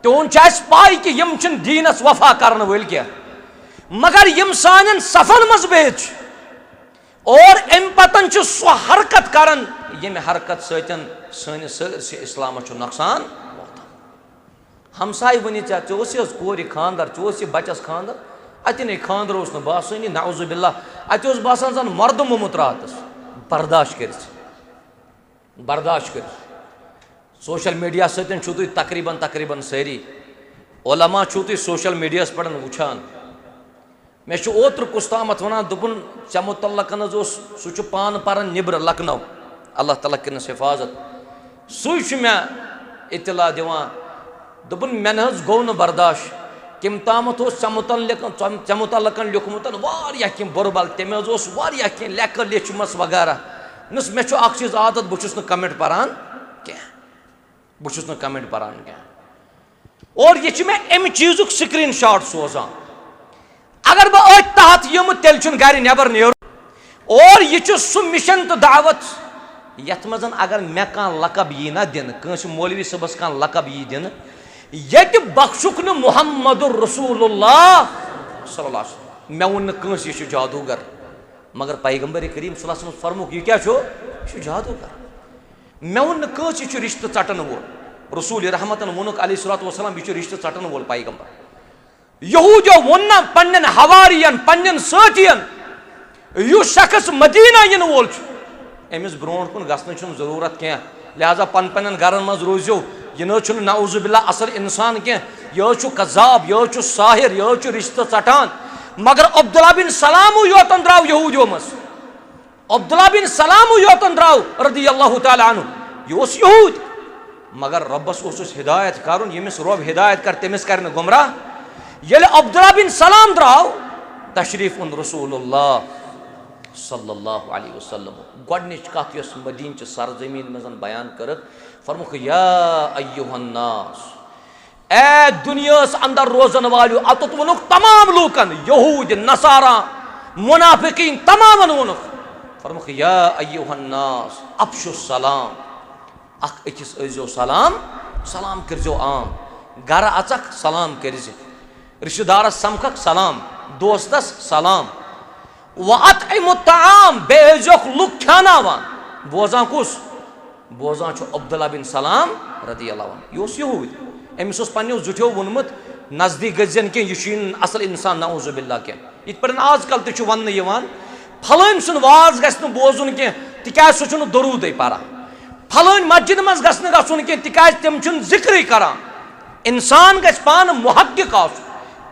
तोन पाई कि यम दीनस वफा करन वल क्या मगर यम सान सफन मज बिहित और अम पतन सो हरकत करन यम हरकत सतन सनिस इस्लाम नुकसान हमसाय वन ऐस कोर खानदर चे बचस खानदर अतन खानदर बासानी नाउजुबिल्ला अत बासान जन मर्द मोमुत रात बर्दाश्त कर सोशल मीडिया सतन तुम तकरीबन सारी उलमा तुम सोशल मीडिया पे वुचान मे ओत्र कुस्तामत वन दोपन चे मुतल्लकन सह पान पान निबर लखनऊ अल्लाह ताला कर हिफाजत सह मे इतला दिवान दोपन मे न गो न बर्दाश्त कम तामत चे मुतल्लकन लिखमुत कम बुरबल तमें कह लेख लेचमस वगैरह नस मे चीज आदत बहुस कमेंट पारान क्या बहुस कमेंट पारान क्या और ये मे अमि चीज़ स्क्रीन शॉट सोजान अगर बह तहत यम तेल गर नबर नेर और यह सह मिशन तो दावत यथ मज अगर मे कह लकब यी ना दिन कंस मौलवी सबस कह लकब यी दिन ये बख्शुक न मुहम्मदुर रसूलुल्लाह सल्लल्लाहु अलैहि वसल्लम मे वो कंस यह जादूगर मगर पैगंबर करीम सल्लल्लाहु अलैहि वसल्लम फरमुक यह क्या जादूगर मे वो कंस यह रिश्त चटन वोल रसूल रहमतन वोनुक अलैहिस्सलातु वस्सलाम यह रिश्त चटन वोल पैगंबर यहूदियों वोन पन्न हवारियन पन्न साथियन युस शख्स मदीना इन वोल अमिस ब्रोह कुन गसन जरूरत क्या लिहाजा पन गरन मज रोजो यह नाउजुबिल्ला असल इंसान कह यह कज़ाब यह साहिर यह रिश्त चटान मगर अब्दुल्ला बिन सलाम योतन द्राव यहूदियों मज अब्दुल्ला बिन सलाम योतन द्राव रदियल्लाहु तआला अन्हु यह यहूद मगर रब्बस हिदायत कर यमिस रब हिदायत कर तमिस कर गुमराह ये अब्दुल्ला बिन सलाम द्राव तशरीफ उन रसूलुल्लाह सल्लल्लाहु अलैहि वसल्लम गोडनिच कथ यस मदीन च सरजमीन मजन बयान कर फरमुख या अय्युहन्नास ए दुनियास अंदर रोजन वालो अतुत वनुक तमाम लूकन यहूद नसारा मुनाफिकीन तमाम वनुक फरमुख या अय्युहन्नास अफशु सलाम, अख अकिस अजो सलाम, सलाम करजो आम, गर अचक सलाम करज, रिश्तेदारस समखक सलाम, दोस्तस सलाम, व अतइमु ताम बेजोख लुक खानावान। बोजान कुस बोजान छु अब्दुल्ला बिन सलाम रदियल्लाहु अन्हु, योस यहूद, अमिस ओस पन्नियो जुठियो वोनमुत नजदीक गजन के यशीन असल इंसान नऊज़ु बिल्लाह के। इत पर आजकल तु वन यवान फलान सुन वाज गस्न बोजुन के तिकाज सु छु दरूद पारा, फलान मस्जिद मज गस्न गसुन के तिकाज तिम छु जिक्र करान। इंसान गस पान मुहक्किक आस,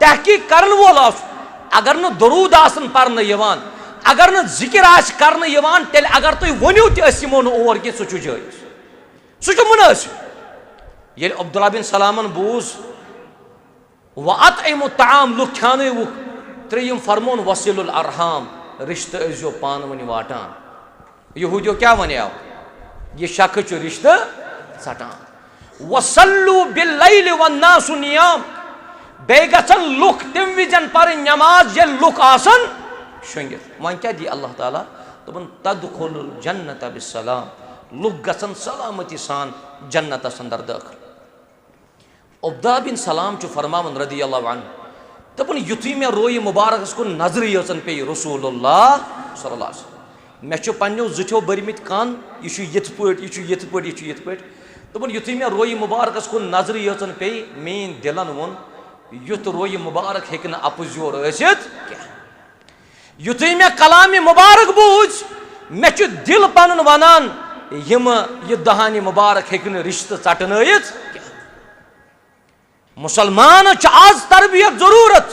तहकीक करन वोल आस। अगर न दरूद आसन परन यवान, अगर न जिक्र आस करन यवान, तेल अगर तुम वनियो त अस यमो न और के सु छु जायज, सु छु मुनासिब। येल अब्दुल्ला बिन सलामन बूज व अतइमु ताम लुक खाने वो त्रेयम फरमोन वसिलुल अरहाम, रिश्ते अजो पान वन वाटान। यहूदियों क्या वनियाव, ये शक छु रिश्ते सटान। वसल्लु बिल्लैल वन्नासु नियाम, बेगसन लुक तिम विजन पर नमाज ये लुक आसन शंगित। वन क्या दी अल्लाह ताला, तबन तदखुलुल जन्नत बिस्सलाम, लुक गसन सलामती सान जन्नत अंदर दाखिल। अब्दुल्ला बिन सलाम छु फरमावन रदियल्लाहु अन्हु, दपन युथी मे रोय मुबारक को नजर यचन पे रसूलुल्लाह सल्लल्लाहु अलैहि वसल्लम, मे छु पन्नो जुठो बरमित कान, यु यथ पट यु यथ पट यु यथ पट। दपन युथी मे रोय मुबारक को नजर यचन पे मेन दिलन वोन युथ रोय मुबारक हेकन अपोजियोर असित क्या। युथी मे कलाम मुबारक बूझ, मे छु दिल पन वनान यम ये दहानी मुबारक हेकन रिश्ते चटनयित क्या। मुसलमान आज तरबियत जरूरत,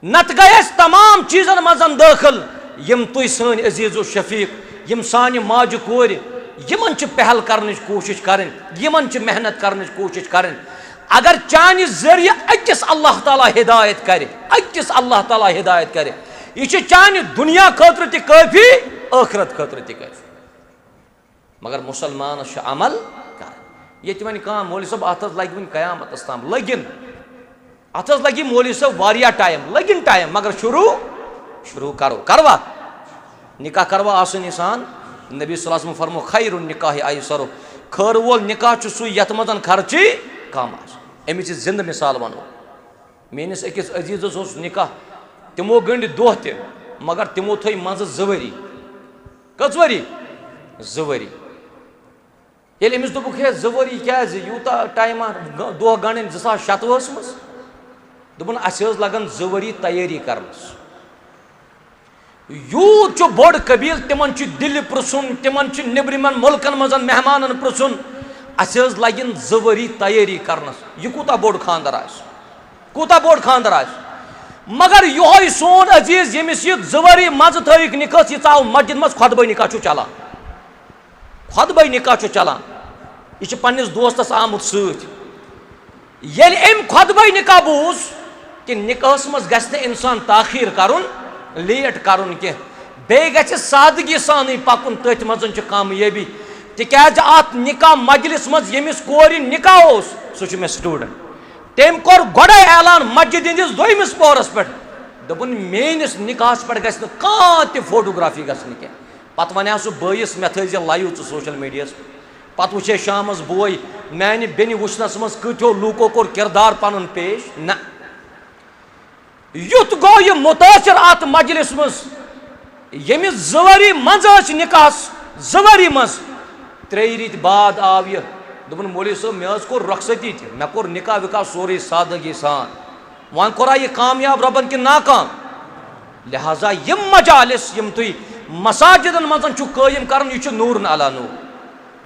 नत गए तमाम चीजन मजन दाखिल यम तुम सन अजीज़ो शफीक, यम सान माज कोर यमन पहल करने कोशिश करें, यमन मेहनत करने कोशिश करें। अगर चान जरिए अकिस अल्लाह ताला हिदायत करे, अकिस अल्लाह ताला हिदायत करे, यह चान दुनिया खतर त काफी, आखिरत खतर त काफी। मगर मुसलमान अमल कर। ये वन कह मौलवी साहब अत लग वन कयामत ताम लगिन, अत लगी मौलवी साहब वारिया टाइम लगिन टाइम, मगर शुरू करो करवा निकाह करवा आसन इंसान। नबी सल्लल्लाहु अलैहि वसल्लम फरमो खैरुन निकाह अयसरो, खैर वोल निकाह सु यत मज खर्ची कम आस। अमिच जिंद मिसाल वनो, मेनिस अकिस अजीजस ओस निकाह, तिमो गंड दोह ते, मगर तिमो थई मज 2 वरी, कस वरी 2 वरी। ये अमिस दोपुक है 2 वरी क्या यूता टाइम दोह गंडन 2007 मज, दोपन अस लगन 2 वरी तैयारी करनस। यूत बोड़ कबील तिमन दिल पृछुन, तिमन निब्रिमन मुल्कन मजन मेहमान पृछुन, अस लगन 2 वरी तैयारी करनस। यह कूता बोड़ खानदर आस, कूता बोड़ खानदर आस। मगर यो सोन अजीज यमिस यह 2 वरी मज थक निकाह, यह आव मस्जिद मज खुतबा निकाह चलान, खुतबा निकाह चलान। यह पन्निस दोस्तस आमुत सत, येल अम खुतबा निकाह बूझ कि निकाहस मज गछ इंसान ताखीर करुन, लेट करुन के, बे गछ सादगी सान पकुन, तथ मजन कामयाबी। तिकाज अत निकाह मजलिस मज यमिस कोर निकाह ओस, सह मे स्टूडेंट, तम कोर गोड़े ऐलान मस्जिद हंदिस 2मिस पोहरस पे, दोपन मेनिस निकाहस पे गछ कहां त फोटोग्राफी गछन के। पत वने सह बयस मे थज लाइव सोशल मीडिया, पत वुचे शामस बोय मैंने बेनि वुचनस मज कठो लूको कोर किरदार पन पेश न। युत गो यह मुतासर अत मजलिस मज यमिस 2 वरी मज निकाहस, 2 वरी मज 3 रित बाद आव यह, दोपन मौलवी साहब मे कोर रखसती थे, मे कोर निकाह विकाह सोरे सादगी सान, वन कोरा यह कामयाब रबन कि नाकाम। लिहाजा यम मजालिस यम तुम मसाजिदन मजन कायम कर, यह नूर अला नूर।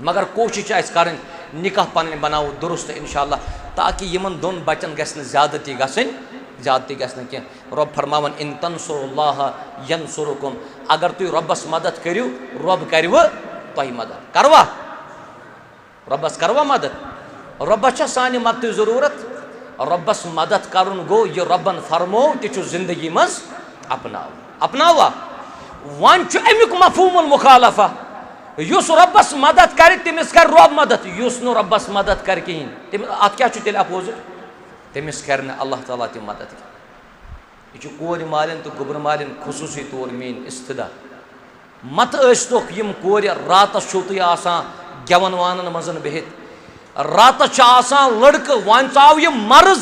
मगर कोशिश कर निकाह पन बनाओ दुरुस्त इंशाअल्लाह, ताकि यमन 2 बचन गसन ज्यादती गसन कह। रब फरमावन इन तंसुरुल्लाह यंसुरुकुम, अगर तुम रब्बस मदद करियो रब करव तुह मदद, करवा रब्बस करवा मदद। रब्बस सान मदद जरूरत, रब्बस मदद करुन गो यह रबन फरमो तु जिंदगी मज अपनावा। वन अमुक मफहूमुल मुखालफा, युस रब्बस मदद कर तमिस कर रब मदद, युस नो रब्बस मदद कर कहें अत क्या तेल अपोजिट, तमिस कर अल्लाह ताला तम मदद। यह कोर मालिन तो गुबर मालिन खुसूसी तौर मेन इस्तदा, मत ٲsۍتوکھ یِم کورِ راتس چھُو تُہۍ آسان گٮ۪وَن وانن منٛز بِہِتھ راتس چھُ آسان لڑکہٕ وۄنۍ ژاو یہِ مرٕز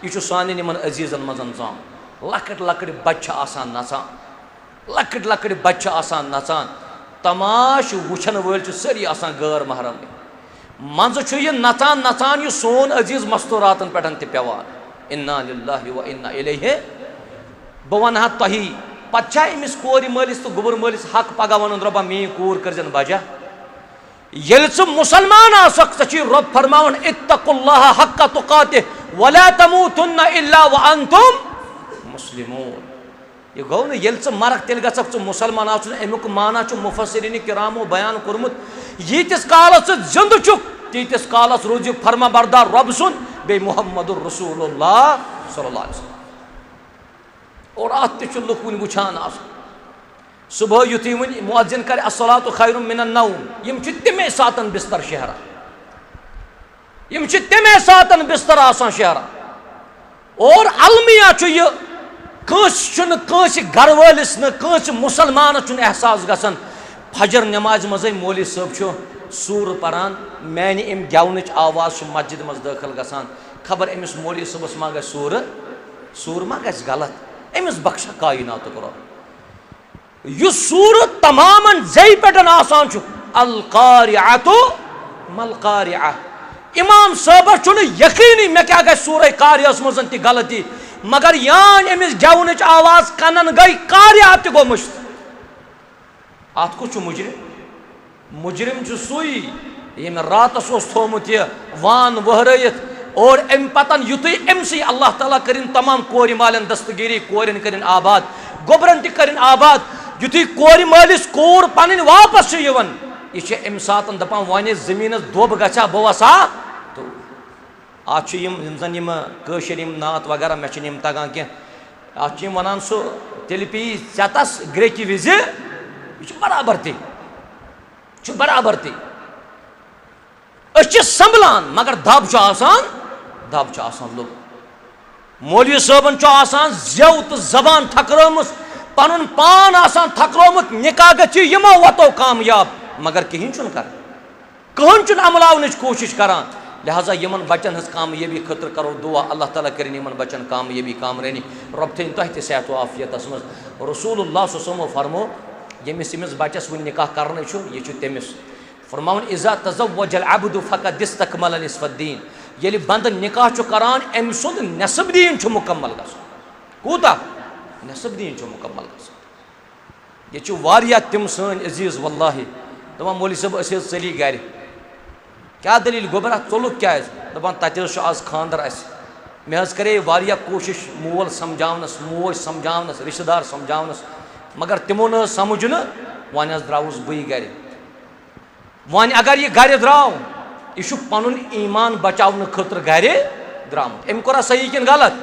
یہِ چھُ سانٮ۪ن یِمن عزیٖزن منٛز ژامُت لۄکٕٹۍ لۄکٕٹۍ بچہِ چھِ آسان نژان لۄکٕٹۍ لۄکٕٹۍ بچہِ چھِ آسان نژان تماش وٕچھن وٲلۍ چھِ سٲری آسان غٲر محرمٕے منٛزٕ چھُ یہِ نژان نژان یہِ سون عزیٖز مستوٗراتن پٮ۪ٹھ تہِ پیٚوان اِنا لِلٰہِ و اِنا اِلیہِ بہٕ وَنہٕ ہا تۄہی پتہٕ چھا أمِس کورِ مٲلِس تہٕ گوٚبُر مٲلِس حق پگاہ وَنُن رۄبا میٛٲنۍ کوٗر کٔرزٮ۪ن بجا ییٚلہِ ژٕ مُسلمان آسکھ ژےٚ چھُے رۄب فرماوان اتقوا اللٰہ حق تُقاتہِ ولا تموٗتُنَّ اِلا وانتُم مُسلِموٗن یہِ گوٚو نہٕ ییٚلہِ ژٕ مرکھ تیٚلہِ گژھکھ ژٕ مُسلمان آسُن امیُک معنا چھُ مُفسِریٖنِ کِرامو بیان کوٚرمُت ییٖتِس کالس ژٕ زِندٕ چھُکھ تیٖتِس کالس روٗزِ فرما بردار رۄبہٕ سُنٛد بیٚیہِ محمد رسوٗل اللہ صلی اللہ علیہ وسلم اور اتھ تہِ چھُ لُکھ وُنہِ وٕچھان آسان صُبحٲے یُتھُے وۄنۍ مُعزِن کرِ الصلاۃ خیر من النوم یِم چھِ تمے ساتن بِستر شیہران یِم چھِ تمے ساتن بِستر آسان شیہران اور المیا چھُ یہِ کٲنٛسہِ چھُنہٕ کٲنٛسہِ گرٕ وٲلِس نہٕ کٲنٛسہِ مُسلمانس چھُنہٕ احساس گژھان فجر نٮ۪مازِ منٛزٕے مولوی صٲب چھُ سوٗرٕ پران میانہِ امہِ گٮ۪ونٕچ آواز چھِ مسجِد منٛز دٲخل گژھان خبر أمِس مولوی صٲبس ما گژھِ سوٗرٕ ما گژھِ غلط أمِس بخشا کایناتُک رۄب یُس سوٗرٕ تمامن زیٚیہِ پٮ۪ٹھ آسان چھُ القارعۃ ملقارعہ اِمام صٲبس چھُنہٕ یقیٖنی مےٚ کیٛاہ گژھِ سوٗرے قاریہس منٛز تہِ غلطی مگر یان أمِس گٮ۪ونٕچ آواز کنن گٔے قاریہ تہِ گوٚو مٔشتھ اتھ کُس چھُ مُجرِم چھُ سُے ییٚمۍ راتس اوس تھومُت یہِ وان وٕہرٲیِتھ اور امہِ پتن یُتھُے أمسٕے اللہ تعالیٰ کٔرِنۍ تمام کورِ مالٮ۪ن دستگیٖری کورٮ۪ن کٔرِنۍ آباد گوٚبرن تہِ کٔرِنۍ آباد یُتھُے کورِ مٲلِس کوٗر پنٕنۍ واپس چھِ یِوان یہِ چھِ امہِ ساتن دپان وۄنۍ زٔمیٖنس دۄب گژھِ بہٕ وسا تہٕ اتھ چھِ یِم زن یِم کٲشِر یِم نعت وغیرہ مےٚ چھِنہٕ یِم تگان کینٛہہ اتھ چھِ یِم ونان سُہ تیٚلہِ پیٚیی ژٮ۪تس گرٛیکہِ وِزِ یہِ چھُ برابر تی أسۍ چھِ سنبھلان مگر دب چھُ آسان لوٚگ مولوی صٲبن چھُ آسان زیو تہٕ زبان تھکرٲمٕژ پنُن پان آسان تھکرٲومُت نکاح گژھِ یِمو وتو کامیاب مگر کِہینۍ چھُنہٕ کران کٕہٕنۍ چھُنہٕ عملاونٕچ کوٗشش کران لہٰذا یِمن بچن ہٕنٛز کامیٲبی خٲطرٕ کرو دُعا اللہ تعالیٰ کٔرِنۍ یِمن بچن کامیٲبی کامرٲنی رۄب تھٲیِن تۄہہِ تہِ صحت و عافیتس منٛز رسوٗل اللہ صلی اللہ علیہ وسلم فرمو ییٚمِس ییٚمِس بچس وُنہِ نکاح کرنٕے چھُ یہِ چھُ تٔمِس فرماوُن اذا تزوج العبد فقد استكمل نصف الدین ییٚلہِ بنٛدٕ نکاح چھُ کران أمۍ سُنٛد نٮ۪صٕب دیٖن چھُ مُکمل گژھان کوٗتاہ نٮ۪صٕب دیٖن چھُ مُکمل گژھان ییٚتہِ چھِ واریاہ تِم سٲنۍ عزیٖز واللہ دپان مولوی صٲب أسۍ حظ ژٔلی گرِ کیٛاہ دٔلیٖل گوٚبرا ژوٚلُکھ کیٛازِ دپان تتہِ حظ چھُ آز خانٛدر اَسہِ مےٚ حظ کرے واریاہ کوٗشش مول سمجھاونس موج سمجھاونس رشتہٕ دار سمجھاونس مگر تِمو نہٕ حظ سمجھ نہٕ وۄنۍ حظ درٛاوُس بٕے گرِ وۄنۍ اگر یہِ گرِ درٛاو یہِ چھُ پنُن ایٖمان بچاونہٕ خٲطرٕ گرِ درٛامُت أمۍ کوٚرا صحیح کِنہٕ غلط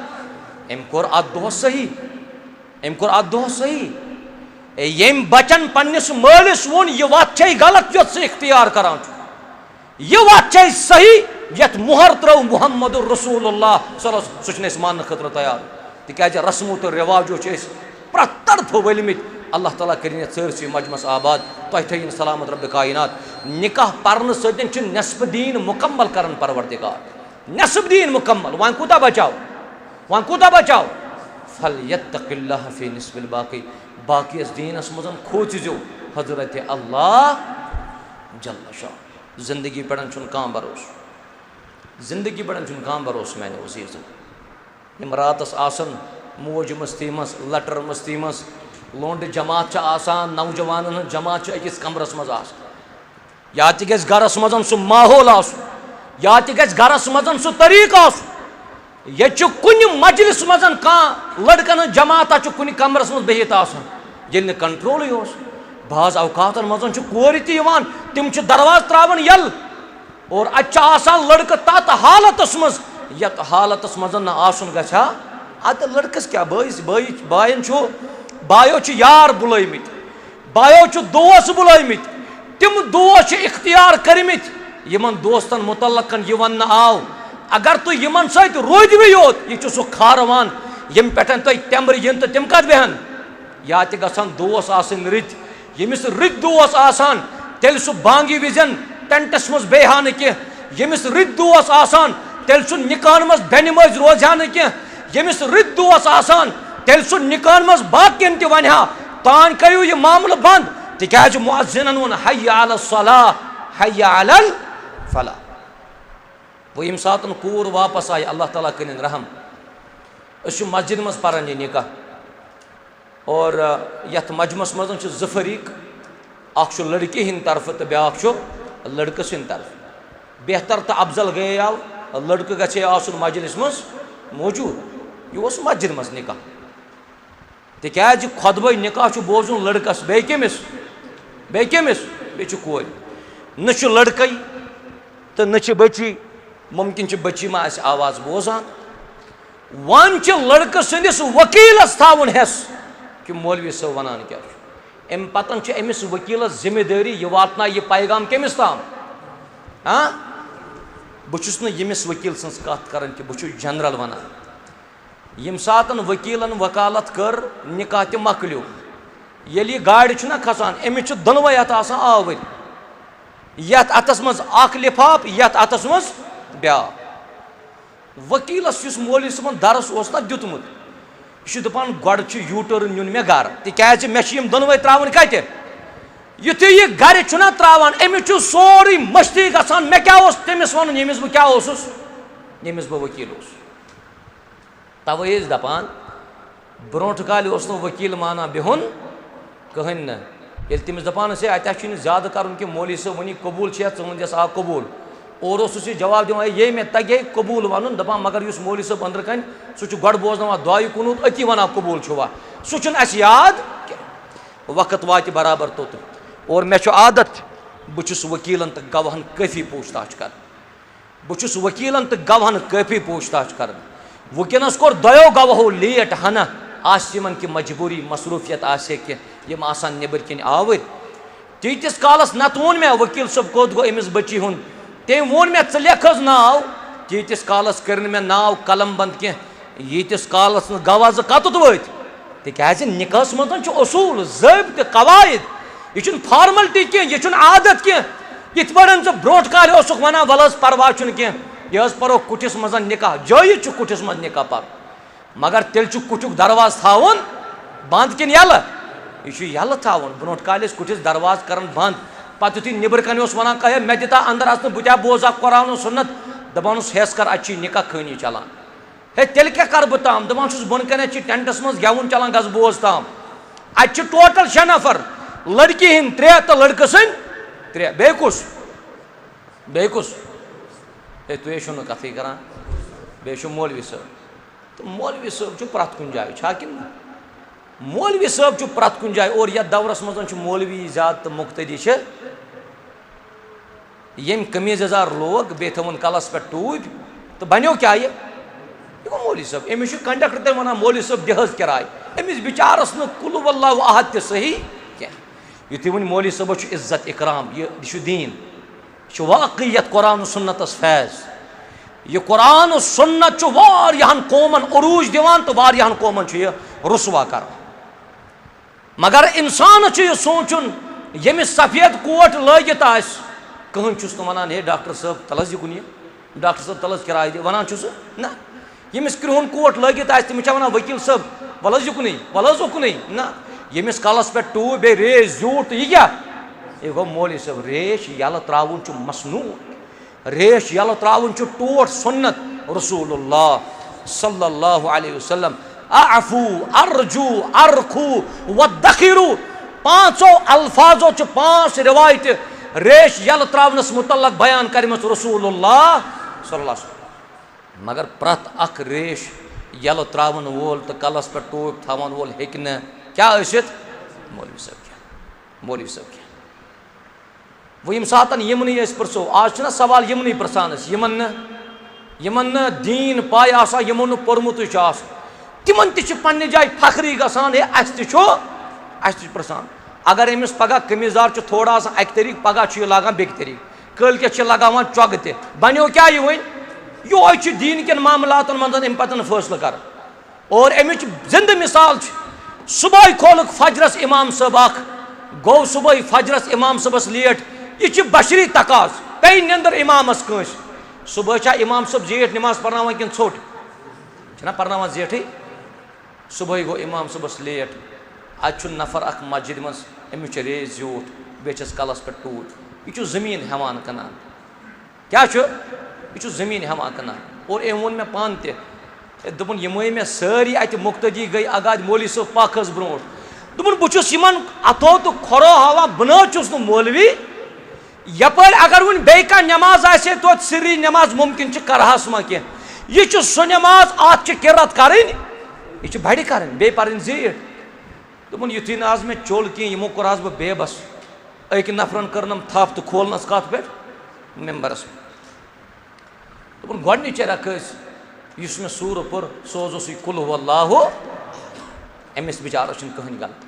أمۍ کوٚر اتھ دۄہس صحیح ییٚمۍ بچن پننِس مٲلِس ووٚن یہِ وتھ چھے غلط یۄس ژٕ اختیار کران چھُکھ یہِ وتھ چھے صحیح یتھ مۄہر ترٲو محمد رسوٗل اللہ صلی اللہ علیہ وسلم سُہ چھُنہٕ أسۍ ماننہٕ خٲطرٕ تیار تِکیٛازِ رسمو تہٕ رٮ۪واجو چھِ أسۍ پرٛٮ۪تھ طرفہٕ ؤلمٕتۍ اللہ تعالیٰ کٔرِنۍ یتھ سٲرسٕے مجمس آباد تۄہہِ تھٲیِن سلامت رۄبِ کاینات نکاح پرنہٕ سۭتۍ چھُ نٮ۪صفہٕ دیٖن مُکمل کران پروردِگار نٮ۪صٕب دیٖن مُکمل وۄنۍ کوٗتاہ بچاو فلیتق اللہ فی نصف الباقی باقی یس دیٖنس منٛز کھوژِزیو حضرت اللہ جل شان زندگی پٮ۪ٹھ چھُنہٕ کانٛہہ بروسہٕ میانیو عزیٖزو یِم راتس آسن موج مستی منٛز لٹر مستی منٛز لونڈٕ جماعت چھِ آسان نوجوانن ہٕنٛز جماعت چھِ أکِس کمرس منٛز آسان یا تہِ گژھِ گرس منٛز سُہ ماحول آسُن یا تہِ گژھِ گرس منٛز سُہ طریٖقہٕ آسُن ییٚتہِ چھُ کُنہِ مجلس منٛز کانٛہہ لڑکن ہٕنٛز جماعتہ چھُ کُنہِ کمرس منٛز بِہِتھ آسان ییٚلہِ نہٕ کنٹرولٕے اوس بعض اوقاتن منٛز چھِ کورِ تہِ یِوان تِم چھِ دروازٕ تراوان یَلہٕ اور اتہِ چھِ آسان لڑکہٕ تتھ حالتس منٛز یتھ حالتس منٛز نہٕ آسُن گژھِ ہا ادٕ لڑکس کیٛاہ باین چھُ بایو چھِ یار بُلٲومٕتۍ بایو چھِ دوس بُلٲومٕتۍ تِم دوس چھِ اختیار کٔرمٕتۍ یِمن دوستن مُتعلقن یہِ وننہٕ آو اگر تُہۍ یِمن سۭتۍ روٗدوٕے یوت یہِ چھُ سُہ کھارٕوان ییٚمہِ پٮ۪ٹھ تۄہہِ تٮ۪مبرِ یِن تہٕ تِم کتھ بیٚہن یا تہِ گژھن دوس آسٕنۍ رٕتۍ यमिस रिद्दू आसान तेल सु बांगी विजन टेंटस मज बेहा न कह यमिस रिद्दू आसान तेल सु निकान मज बेन मज रोजा न कह यमिस रिद्दू आसान तेल सु निकान मज बाकियन ते वनहा तान करियो ये मामला बंद तिकाज मुअज्जिनन वन हय्या अला सलाह हय्या अला फलाह। वो यम सातन कूर वापस आय अल्लाह ताला करिन रहम अस मस्जिद मज परन ये निकाह और यथ मजमस मज ज फरीक अख लड़की हिंद तरफ तो ब्याख लड़कस हिंद तरफ बेहतर तो अफजल गए आव लड़कह गए आसन मजलिस मज मौजूद यह मस्जिद मज निकाह तिकाज खुतबे निकाह बोजुन लड़कस बे कमिस बे कोर न लड़कई तो न बची मुमकिन बची मा आवाज बोजान वन लड़कह सदिस वकीलस थावन हेस कि मौलवी सब वनान क्या अम पतन अमिस वकीलस जिम्मेदारी यह वातना यह पैगाम कमिस ताम हाँ बहुस यमिस वकील सज कत कर कि बहु जनरल वनान यम सातन वकीलन वकालत कर निकाह ते मकलियो ये गाड़ी ना खसान अमिस दोनवे अत आवर यथ अतस मज अख लिफाफ यथ अतस मज ब्या वकीलस मौलवी सबन दरस ना दुतमुत यह दपान गोड़ यू टर्न नुन मे गर तिकाज मे दोनवे त्रावन कत युथु यह गर छुना त्रावान अमिस सोरी मस्ती गसान मे क्या तमिस वन यमिस बह क्या यमिस बह वकील तवे दपान ब्रोट काल वकील माना बिहुन कहन न ये तमिस दपान से अत ज्यादा कर कि मौलवी सब वन कबूल च आ कबूल और जवाब दिवान ये मे तगे कबूल वन दपान मगर उस मौलवी सब अंदर कन सह गोड़ बोजन दुआई कुनूत अति वन कबूल वा सह याद वक्त वात बराबर तोत और मे आदत बहु वकीलन तो गवाहन काफी पूछताछ कर बहु वकीलन तो गवाहन काफी पूछताछ कर वुकनस कोर दो गवाहो लेट हना आसिमन की मजबूरी मसरूफियत आसे कि यम आसान नबर किन आवर तीतिस कालस नत वोन मे वकील सब कोत गो अमिस बची हुन तम वोन मे च लेख नाव तीतिस कालस कर मे नाव कलम बंद कह यीतिस कालस गवाह कतुत वत तिकाज निकाहस मज असूल ज़ाबित कवायद यह फार्मलिटी कह यह आदत कह यथ पे ब्रोट काल वन वल परवा कह यह परो कुटिस मज निकाह जायज कुटिस मज निकाह पर मगर तेल कुटुक दरवाज थावन बंद किन यल यल थावन ब्रोट काल कुटिस दरवाज कर बंद पत यु नबर कन वन कह मे दिता अंदर अस बह बोजा कुरान सुन्नत दपान हेस कर अच्छी निकाह खानी चलान हे तेल क्या कर बह ताम दपान बन कन टेंटस मज गेवन चलान गज बोज ताम अत टोटल 6 नफर लड़की हिंद 3 तो लड़कस हिंद 3 बे कुस हे तुे कथ करान बे मौलवी साहब तो मौलवी साहब प्रत कुन जाए कि मौलवी साहब प्रत कुन जाए और यह दौरस मज मौलवी ज्यादा तो मुख्तदी यम कमीज यजार लोग बे थवन कलस पे टूब तो बनो क्या ये गो मौलवी साहब अमिस कंडक्टर वन मौलवी साहब दिहज किराय अमिस बिचारस न कुल वल्लाहु अहद ते सही क्या युथि वन मौलवी साहब इज्जत इकराम यह दीन वाकईयत कुरान सुन्नतस फैज यह कुरान सुन्नत वारियाहन कौमन उरूज दिवान तो वारियाहन कौमन यह रुसवा कर मगर इंसान यह सोचुन यमिस सफेद कोट लगित कहन चुस तो वनान हे डॉक्टर साहब तलस युकुन डॉक्टर साहब तलस किराय दे वनान चुस ना यमिस क्रिहुन कोट लगित तमिस वनान वकील साहब वलस युकुन ना यमिस कलस पे टू बे रेज जूट यह क्या यह गो मौलवी साहब रेश यल त्रावन मसनून रेश यल त्रावन टोट सुन्नत रसूलुल्लाह सल्लल्लाहु अलैहि वसल्लम अफू अर्जू अरखू वदखिरू 5 अल्फाजों 5 रिवायत रेश यल त्रावनस मुतल्लक बयान करमस रसूलुल्लाह सल्लल्लाहु अलैहि वसल्लम मगर प्रत अख रेश यल त्रावन वोल तो कलस पे टोप थावन वोल हेक न क्या मौलवी साहब क्या वो यम सातन यमन परसो आज सवाल यमन प्रसान यमन दीन पाय आसा यमो न पोर्मुत तिमन तन्ने जाय फखरी गसान हे प्रसान अगर अमिस पगह कमीजदार थोड़ा अक तरीक पगह लागान बेक तरीक कल के लगावान चौग ते बनो क्या यह वन यो दीन के मामलातन मज अम पतन फैसला कर और अमिच जिंद मिसाल सुबह खोल फजरस इमाम साहब गो सुबह फजरस इमाम सबस लेट यह बशरी तकाज पे नंदर इमामस कंस सुबह इमाम सब जेठ नमाज पढ़ना कि ोट पढ़ना जेठ सुबह गो इमाम सबस लेट अत नफर अख मस्जिद मज अमिस रेज ज्यूठ बेस कलस पे टूट यह जमीन हेवान कनान क्या यह जमीन हेवान कनान और अम वो मे पान दोपन यमे मे सारी अत मुक्तदी गई अगाद मौलवी सब पाखस ब्रो दोपन बहुत अथो तो खरो हवा बनस मौलवी यपर अगर वन बे नमाज आसे तो सिरी नमाज मुमकिन करहस मा कह यह सह नमाज अत किरत कर यह बड़ कर बे पर जीठ दोपन युथी ना मे चोल कह यमो कोर बह बेबस अक नफरन करनम थप तो खोलनस कत पे मेम्बरस दोपन गोडनिच रख इस मे सूर पुर सोज कुल वल्लाहु अमिस बिचारस कहन गलत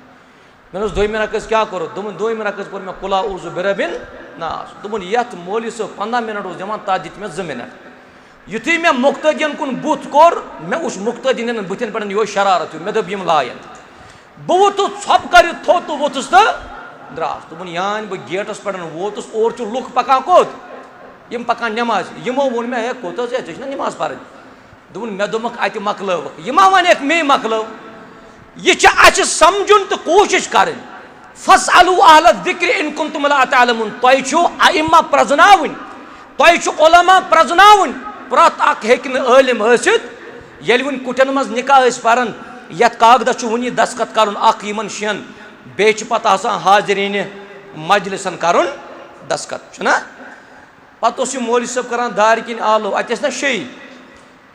मे दोम रकस क्या करो दोपन दोम रकस पुर मे कुला उज़ु बिरबिन नास दोपन यथ मौलवी सब 15 मिनट दिवान तथ दित मे 2 मिनट युथी मे मुक्तदियन कुन बुत कोर मे उस मुक्तदियन बुथन पे यो शरारत मे दोप यम लायन बह वोतुस छप कर थो तो वोतुस तो द्रास दोपन यान बह गेटस पे वोतुस और लुक पकान कोत यम पकान नमाज यमो वोन मे कोत ना नमाज पढ़ दोपन मे दोमक अत मकलव यमा वन मे मकलव यह समझुन तो कोशिश कर फसअलू अहल ज़िक्र इन कुंतुम ला तअलमून तुह अइम्मा प्रजनावन तुह उलमा प्रजनावन प्रत अख हेकि आलिम हसित येल वन कुटन मज निकाह पारन यथ कागदस वनी दस्तखत कर अख यमन शियन बे पत आसान हाजरीन मजलिसन कर दस्तखत ना पत मौलवी सब करान दार किन आलो अत ना शे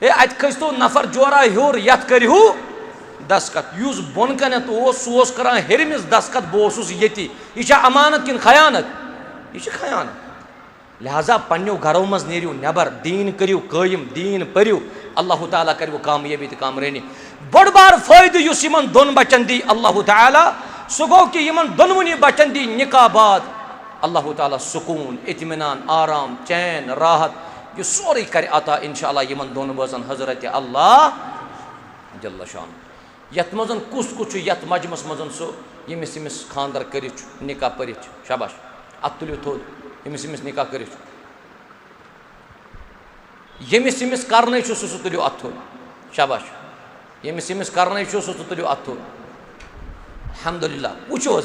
अत खस्तो नफर जोरा हूर यथ करू दस्तखत युस बोन कनत सह करान हेरमिस दस्तखत बह ये यह अमानत किन खयानत यह खयानत लिहाजा पन्नो घरों मज नेरियो नबर दीन करियो कायम दीन पर्यु अल्लाह ताला करो कामयाबी तो कामरानी बड़ बार फायद युस यमन दोन बचन दी अल्लाह ताला सह गो कि यमन दोनवनी बचन दी निकाह बाद अल्लाह ताला सुकून इत्मीनान आराम चैन राहत यह सोरे कर अता इंशाअल्लाह यमन दोन बजन हजरत अल्लाह जल्ल शान यथ मज कुस कुछ यथ मजमस मज सह यमिस यमिस खानदर कर निकाह पर शाबाश अत तुलियो थोद यमिस यमिस निकाह कर यमिस यमिस कर सह तुलियो अत थोद शाबाश यमिस यमिस कर सह तुलियो अत थोद अल्हम्दुलिल्लाह वुचो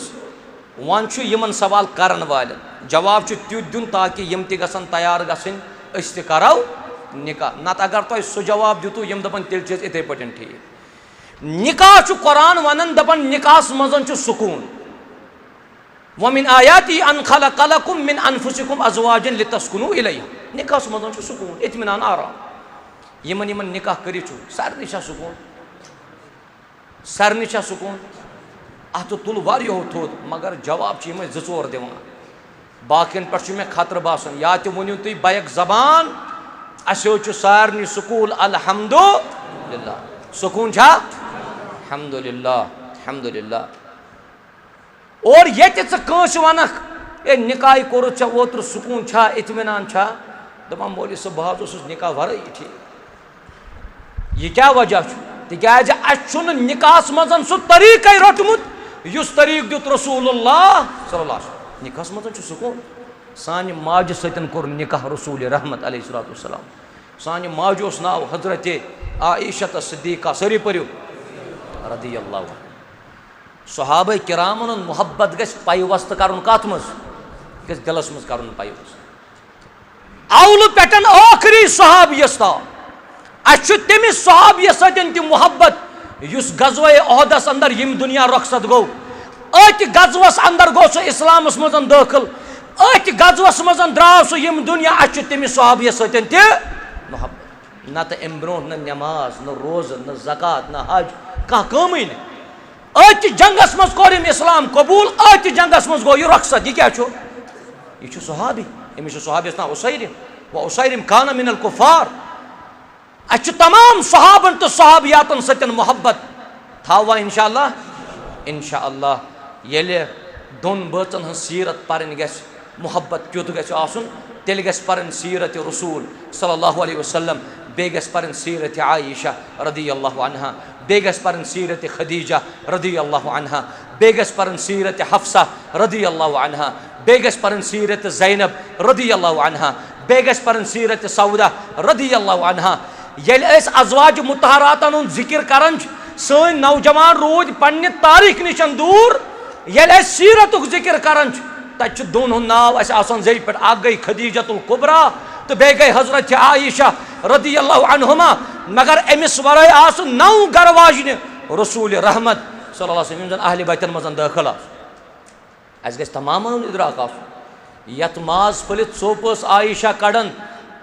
वन यमन सवाल करन वाले जवाब तुत दिन ताकि यम त गसन तैयार गसन अस त करो निकाह नत अगर तुम सह जवाब दितु यम दपन तेल इथे पे ठीक निकाह कुरान वनन दपन निकाह मज सुकून वमिन आयाती अन खलक़लकुम मिन अनफुसिकुम अज़वाजन लितस्कुनु इलैहा निकाह मज सुकून इत्मीनान आराम यमन यमन निकाह कर सारे सुकून सारे सुकून अत तुल वारियो थोद मगर जवाब यम 2-4 दिवान बाकियन पे मे खतर बासन या तो वनु तुम बैक जबान असो सारे सुकूल अल्हम्दुलिल्लाह सुकून अल्हम्दुलिल्लाह अल्हम्दुलिल्लाह और ये कंस वनक ए निकाह कोर ओत्र सुकून इत्मीनान दपान मौलवी सब बह निकाह वरई ठीक यह क्या वजह तिकाज अ निकाह मज सह तरीक रोटमुत युस तरीक दुत रसूलुल्लाह सल्लल्लाहु अलैहि वसल्लम निकाह मज सुकून सान माज सतन कोर निकाह रसूल रहमत अलैहिस्सलातु वस्सलाम सान माज नाव हजरत आइशा सिद्दीक़ा सरी पर्यु रदियल्लाहु अन्हा सहाबा किरामन मोहब्बत गस पाइवस्त करन कत मज गस दिलस मज करन पाइवस्त अवल पेटन आखरी सहाबियस ताव अस तमिस सहाबियस सतन ति मोहब्बत युस गज़वा ओहदस अंदर यम दुनिया रुखसत गो अत गज़वस अंदर गो सह इस्लामस मज दाखिल अत गज़वस मज द्राव सह यम दुनिया अस तमिस सहाबियस सतन ति मोहब्बत न तो अम ब्रो न नमाज न रोज़ न ज़कात न हज कह कमी अत जंगस मज कोर इस्लाम कबूल अत जंगस मज गो यह रुखसत यह क्या यह सहाबी अमिस सहाबियस नाव उसैरिम व उसैरिम कान मिनल कुफ़ार अस तमाम सहाबन तो सहाबियातन सतन मोहब्बत थावा इंशाअल्लाह इंशाअल्लाह येले दोन बचन हन सीरत परन गस मोहब्बत क्युत गस आसुन तेल गस परन सीरत रसूल सल्लल्लाहु अलैहि वसल्लम बे गस परन सीरत आयशा रदियल्लाहु अन्हा बे गस परन सीरत खदीजा रदियल्लाहु अन्हा बे गस परन सीरत हफ्सा रदी अल्लाह अन्हा, बे गस परन सीरत ज़ैनब रदी अल्लाह अन्हा, बे गस परन सीरत सौदा रदी अल्लाह अन्हा। येल अस अज़वाज मुतहरातन हुंद जिक्र करन सन नौजवान रोज पन्ने तारीख निशन दूर, येल अस सीरतुक जिक्र करन तत दोन हुंद नाव अस आसान ज़े पे, अख गई खदीजतुल कुबरा तो बे गई हजरत आयशा रदी अल्लाह अन्हुमा। मगर अमिस वराय आस 9 घर वाजन रसूल रहमत सल्लल्लाहु अलैहि वसल्लम अहल बैतन मज दाखिल अस गस तमाम इदराक यत माज फलित सोप आयशा कड़न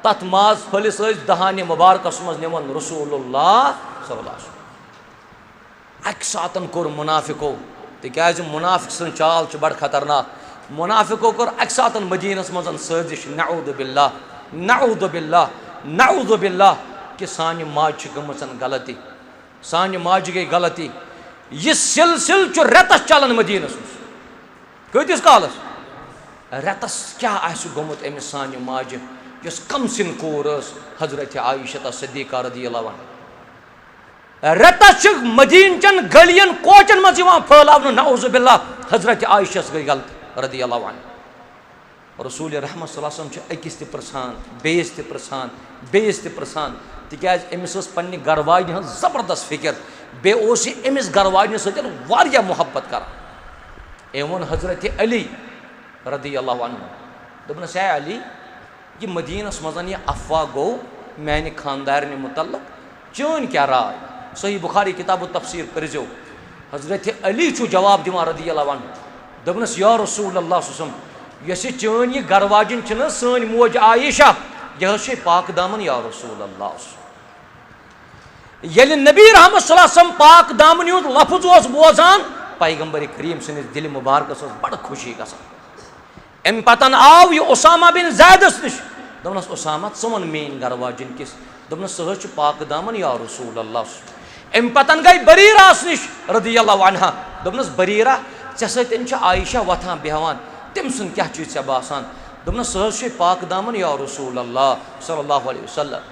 तथ माज फलिस दहान मुबारकस मज निवन रसूलुल्लाह सल्लल्लाहु अलैहि वसल्लम। अक सातन कोर मुनाफिको तिकाज मुनाफिक सन चाल बड़ खतरनाक, मुनाफिको कोर अक सातन मदीनस मज साजिश नऊदु बिल्लाह नऊदु बिल्लाह नऊदु बिल्लाह कि सान माज गमचन गलती, सान माज गई गलती। यह सिलसिल रेतस चलान मदीनस कतिस कालस रेतस क्या गोमुत अमिस सान माज यस कम सिन कोर हजरत आयशा सिद्दीक़ा रज़ियल्लाहु अन्हा। रेतस मदीन चन गलियन कोचन मज फैलाव नऊज़ु बिल्लाह हजरत आयशा गई गलती रज़ियल्लाहु अन्हा। रसूल रहमत सल्लल्लाहु अलैहि वसल्लम अकिस ते प्रसान बेस ते प्रसान बेस ते प्रसान तिकाज अमिस पन्ने गरवाजन हज जबरदस्त फिक्र, बे अमिस गरवाजन सतन वारिया मोहब्बत कर। एवं हजरत अली रज़ियल्लाहु अन्हु दोपनस है अली यह मदीनस मजन यह अफवाह गो मैंने खानदार मुतल्लक चन क्या राय, सही बुखारी किताब तफसीर करजो। हजरत अली जवाब दिवान रज़ियल्लाहु अन्हु दोपनस या रसूल अल्लाह सल्लल्लाहु अलैहि वसल्लम यस चन यह गरवाजन सन मोज आयशा यह पाक दामन या रसूल अल्लाह। ये नबी रहमत सल्लल्लाहु अलैहि वसल्लम पाक दामन हुंद लफ्ज बोजान पैगंबर करीम सनिस दिल मुबारकस बड़ खुशी गसान। अम पतन आव यह उसामा बिन ज़ैदस निश दोपनस उसामा वन मेन गरवाजन किस दोपनस सह पाक दामन या रसूल अल्लाह। अम पतन गई बरीरा निश रज़ियल्लाहु अन्हा दोपनस बरीरा ऐ सतन आयशा वथान बेहवान तम सुन क्या चीज ऐ बासान दोपनस सह पाक दामन या रसूल अल्लाह सल्लल्लाहु अलैहि वसल्लम।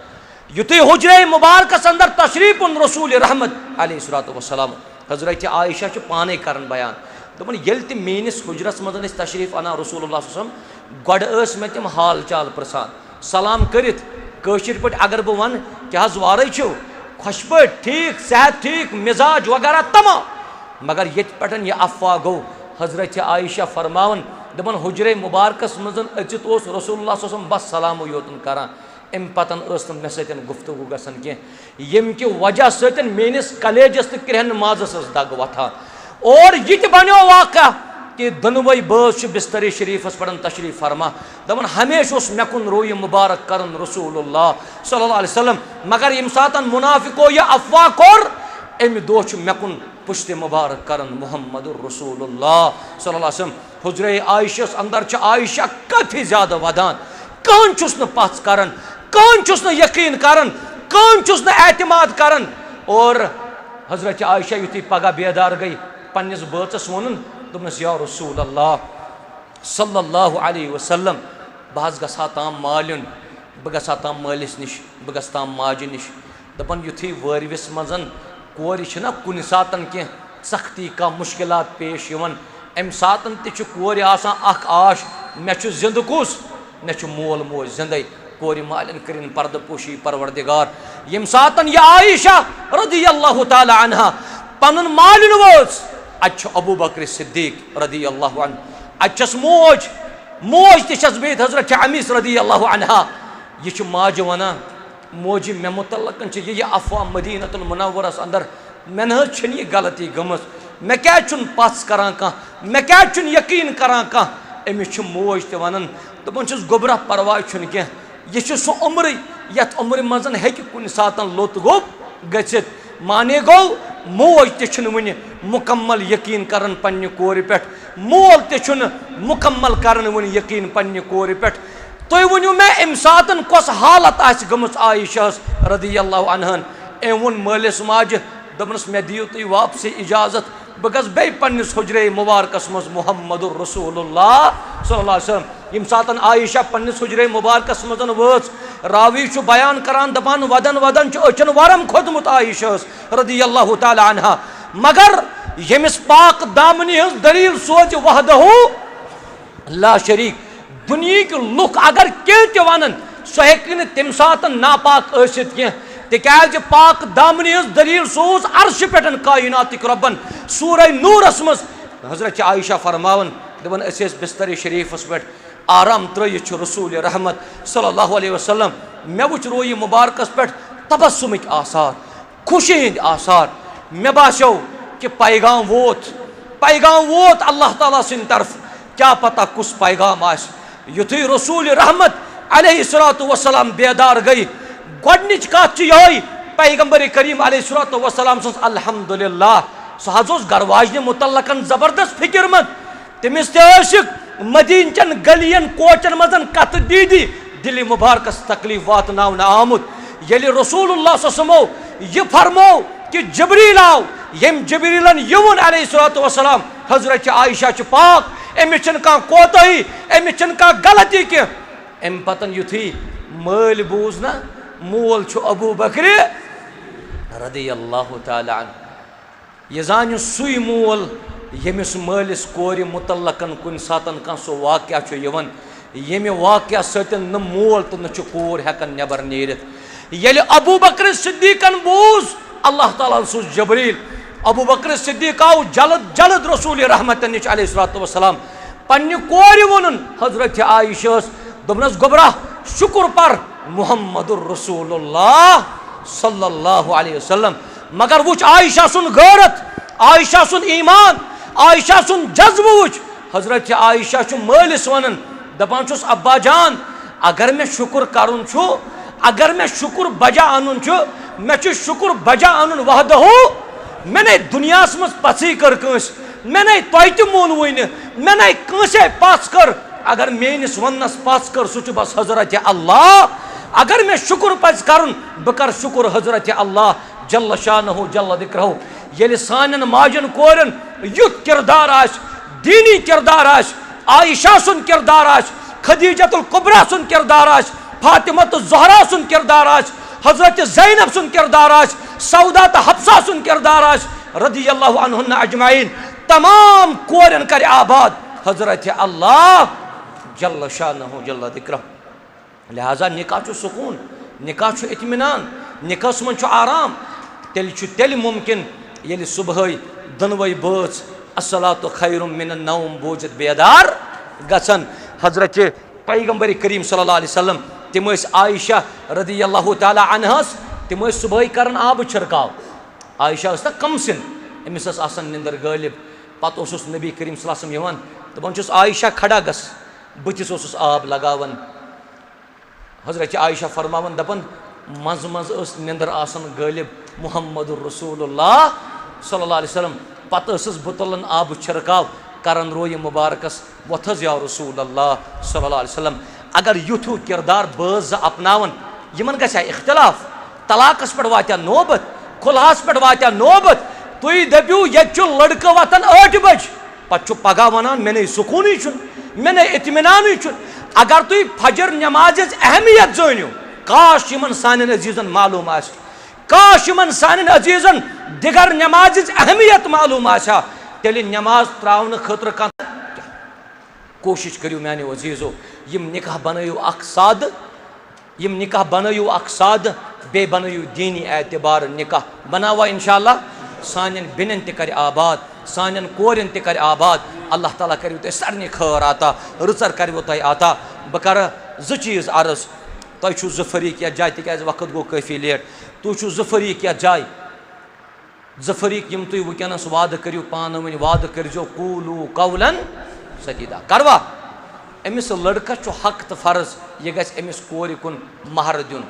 युति हुजरे मुबारकस अंदर तशरीफ उन रसूल रहमत अलैहिस्सलातु वस्सलाम हजरत आयशा पाने करन बयान दोपन येल ते मेनिस हुजरस मजन तशरीफ अना रसूलुल्लाह सल्लल्लाहु अलैहि वसल्लम गड मे तम हाल चाल प्रसान सलाम करित कशिर पे अगर बह वन क्या वारे खुश पे ठीक सेहत ठीक मिजाज वगैरह तमाम, मगर ये पे यह अफवाह गो हजरत आयशा फरमावन दपन हुजरे मुबारकस मजन अचित रसूलुल्लाह सल्लल्लाहु अलैहि वसल्लम बस सलाम योतन करान अम पतन मे सतन गुफ्तगू गसन कह यम कि वजह सतन मेनिस कलेजस तो क्रहन माजस दग वथान। और यह बनो वाक़ा कि दोनवे बस बिस्तर शरीफस पे तशरीफ फरमा दपन हमेशा मे कुन रोय मुबारक करन रसूलुल्लाह सल्लल्लाहु अलैहि वसल्लम, मगर यम सातन मुनाफिको यह अफवाह कोर अमि दोह मे कुन पुश्त मुबारक करन मुहम्मदुर रसूलुल्लाह सल्लल्लाहु अलैहि वसल्लम। हुजरे आयशस अंदर आयशा काफी ज्यादा वदान कौन चुस न पच करन कौन चुस न यकीन करन कौन चुस न एतमाद करन। और हजरत आयशा युति पगह बेदार गई पन्निस बचस वोन दोपनस या रसूल अल्लाह सल्लल्लाहु अलैहि वसल्लम बह गसा ताम मालिन बह गसा ताम मालिस निश बह गस ताम माज निश दपन युथि वरविस मजन कोर कुन सातन कह सख्ती का मुश्किलात पेश यवन अम सातन तह कोर आख आश मे जिंद कुस मे मोल मोज जिंदे कोर मालिन करिन पर्द पोशी परवरदिगार। यम सातन यह आयशा रज़ियल्लाहु ताला अन्हा पन मालिन वोच अच अबू बकर सिद्दीक रज़ियल्लाहु अन्हु अचस मोज मोज तस बे हजरत अमीस रज़ियल्लाहु अन्हा यह माज वना मोजी मे मुतल्लक यह अफवाह मदीनतुल मुनव्वरस अंदर मे न यह गलती गमस मे क्या पस करान कह मे क्या यकीन करान कह अमिस मोज त वनान दपन गोबरा परवाह कह यह सह उम्र यथ उम्र मजन हेकि कुन सातन लोत गोब गचित माने गो मोज त वन मुकम्मल यकीन करन पन्ने कोर पे मोल त मुकम्मल करन वन यकीन पन्ने कोर पे। तुम वनु मे अम सातन कस हालत आस गमस आयशा रज़ियल्लाहु अन्हन अम वोन मालिस माज दोपनस मे दियो तुम वापसी इजाजत बह गस बे पन्निस हुजरे मुबारकस मज मुहम्मदुर रसूलुल्लाह सल्लल्लाहु अलैहि वसल्लम। यम सातन आयशा पन्निस हुजरे मुबारकस मजन वच रावी बयान करान दपान वदन वदन अचन वरम खोदमुत आयशा रज़ियल्लाहु ताला अन्हा, मगर यमिस पाक दामनी हज दलील सोच वहदहू ला शरीक दुनिया के लुक अगर कह वन सह हे तम सात नापाक तिज पाक दामनी हज दलील सोज अर्श पे कायनातिक रब्बन सूरह नूरस मज हजरत आयशा फरमावन दपन बिस्तर शरीफस पे आराम त्रयित रसूल रहमत सल्लल्लाहु अलैहि वसल्लम मे वुच रोय मुबारकस पे तबस्सुमिक आसार खुशी हंद आसार मे बास्यो कि पैगाम वोत अल्लाह ताला सिंद तरफ क्या पता कुस पैगाम आस युथुई रसूल रहमत अलैहिस्सलातु वस्सलाम बेदार गई गोडनिच कत यही पैगंबर करीम अलैहिस्सलातु वस्सलाम सन्स अल्हम्दुलिल्लाह सह हज घर वाजन मुतल्लकन जबरदस्त फिक्रमंद तमिस तक मदीन चन गलियन कोचन मजन कत दीदी दिल मुबारकस तकलीफ वातनावन आमुत यलि रसूलुल्लाह सल्लल्लाहु अलैहि वसल्लम यह फरमो कि जबरील आव यम जबरीलन युन अलैहिस्सलातु वस्सलाम हजरत आयशा पाक अमिस कह कोताही अमिस कह गलती कह अम पतन युथी मल बूज ना मोल अबू बकर रदियल्लाहु ताला अन्हु यह जान सुई मोल यमिस मलिस कोर मुतल्लकन कुन सातन कह सो वाक़या यमि वाक़या सतन न मोल तो न कोर हेकन नबर नीरित यलि अबू बकर सिद्दीकन बूज अल्लाह ताला सूज जबरील अबू बकर सिद्दीक आव जल्द जल्द रसूल रहमत निश अलैहिस्सलातु वस्सलाम पन्ने कोर वोनुन हजरत आयशा दोपनस गोबरा शुक्र पर मुहम्मदुर रसूलुल्लाह सल्लल्लाहु अलैहि वसल्लम मगर वुच आयशा सुन गैरत आयशा सुन ईमान आयशा सुन जज्ब वुच हजरत आयशा मलिस वन दपान छुस अब्बा जान अगर मे शुक्र करुन छु अगर मे शुक्र बजा अनुन छु मे छु शुक्र बजा अनुन वहदहू मे नहीं दुनिया मज पसी कर कंस मे नहीं तोय मोन वन मे नहीं कंसे पस कर अगर मेनिस वनस पस कर सह बस हजरत अल्लाह अगर मे शुक्र पज करुन बह कर शुक्र हजरत अल्लाह जल्ल शानहु जल्ल दिक्रहु यलि सानन माजन कोरन युथ किरदार आस दीनी किरदार आस आयशा सुन किरदार आस खदीजतुल कुबरा सुन किरदार आस फातिमतु ज़हरा सुन किरदार आस हजरत ज़ैनब सुन किरदार आस सौदा तो हफ्सा सुन किरदार आस रदियल्लाहु अन्हुन्ना अजमाइन तमाम कोरन कर आबाद हजरत अल्लाह जल्ल शानहु जल्ल दिक्रहु लिहाजा निकाह सुकून निकाह इत्मीनान निकाह मन आराम तेल मुमकिन यलि सुबह दनवै बच अस्सलातु खैरुम मिनन नौम बोजित बेदार गसन हजरत पैगंबर करीम सल्लल्लाहु अलैहि वसल्लम तिम आयशा रदियल्लाहु ताला अन्हस तिम सुबह करन आब छिड़काव आयशा ना कम सिन अमिस आसन निंदर गालिब पत नबी करीम सल्लल्लाहु अलैहि वसल्लम दपान आयशा खड़ा गस बतिस आब लगावन हजरत आयशा फरमावन दपन मज मज निंदर आसन गालिब मुहम्मदुर रसूलुल्लाह सल्लल्लाहु अलैहि वसल्लम पत बुतलन आब छिड़काव करन रोय मुबारकस वथज या रसूल अल्लाह सल्लल्लाहु अलैहि वसल्लम अगर युथु किरदार बज अपनावन यमन गछा इख्तिलाफ तलाकस पे वात्या नौबत खुलहस पे वात्या नौबत तुई दपियो ये लड़का वतन 8 बज पे पगह वनान मे नहीं सुकून मे नहीं इत्मीनान अगर तुई फजर नमाज अहमियत जानियो काश यमन सान अजीजन मालूम आस काश यमन सान अजीजन दिगर नमाज अहमियत मालूम आसा तेल नमाज त्रावन खतर कोशिश करियो मानो अजीजो यम निकाह बनयु अख साद यम निकाह बनयु अख साद बे बनयु दीनी एतबार निकाह बनावा इंशाअल्लाह सानन बिनन ते कर आबाद सानन कोरन ते कर आबाद अल्लाह ताला करियो ते सरनी खैर आता रुचर करियो तय आता बकर ज चीज अर्ज तय छु जफरीक या जाय तिकाज वक्त गो काफी लेट तु छु जफरीक या जाय जफरीक यम तुय वकनस वाद करियो पान वन वाद करजो कूलू कौलन सदीदा करवा अमिस लड़का छु हक तो फर्ज यह गस अमिस कोर कुन महर दिन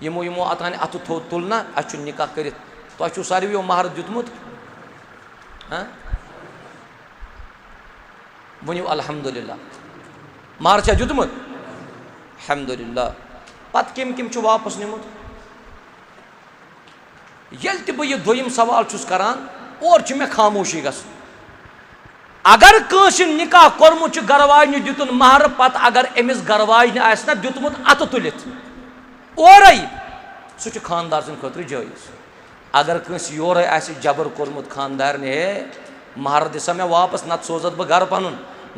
यमो यमो अतान अत थो तुलना अच्छु निकाह कर तो सारे महर दुतमुत हाँ वनो अल्हम्दुलिल्लाह महर छा दुतमुत अल्हम्दुलिल्लाह पत किम किम छु वापस निमुत यल त बह दोयम सवाल छुस करान और छु मे खामोशी गस अगर कंस निकाह कोरमुत गरवाजन दुतन महर पत अगर अमिस गरवाजन आसना दुतमुत अत तुलित और सह खानदार सद खतर जायज अगर कंस योर जबर कोर्मुत खानदार ने महर दिसा मे वापस नत सोजत बह घर पन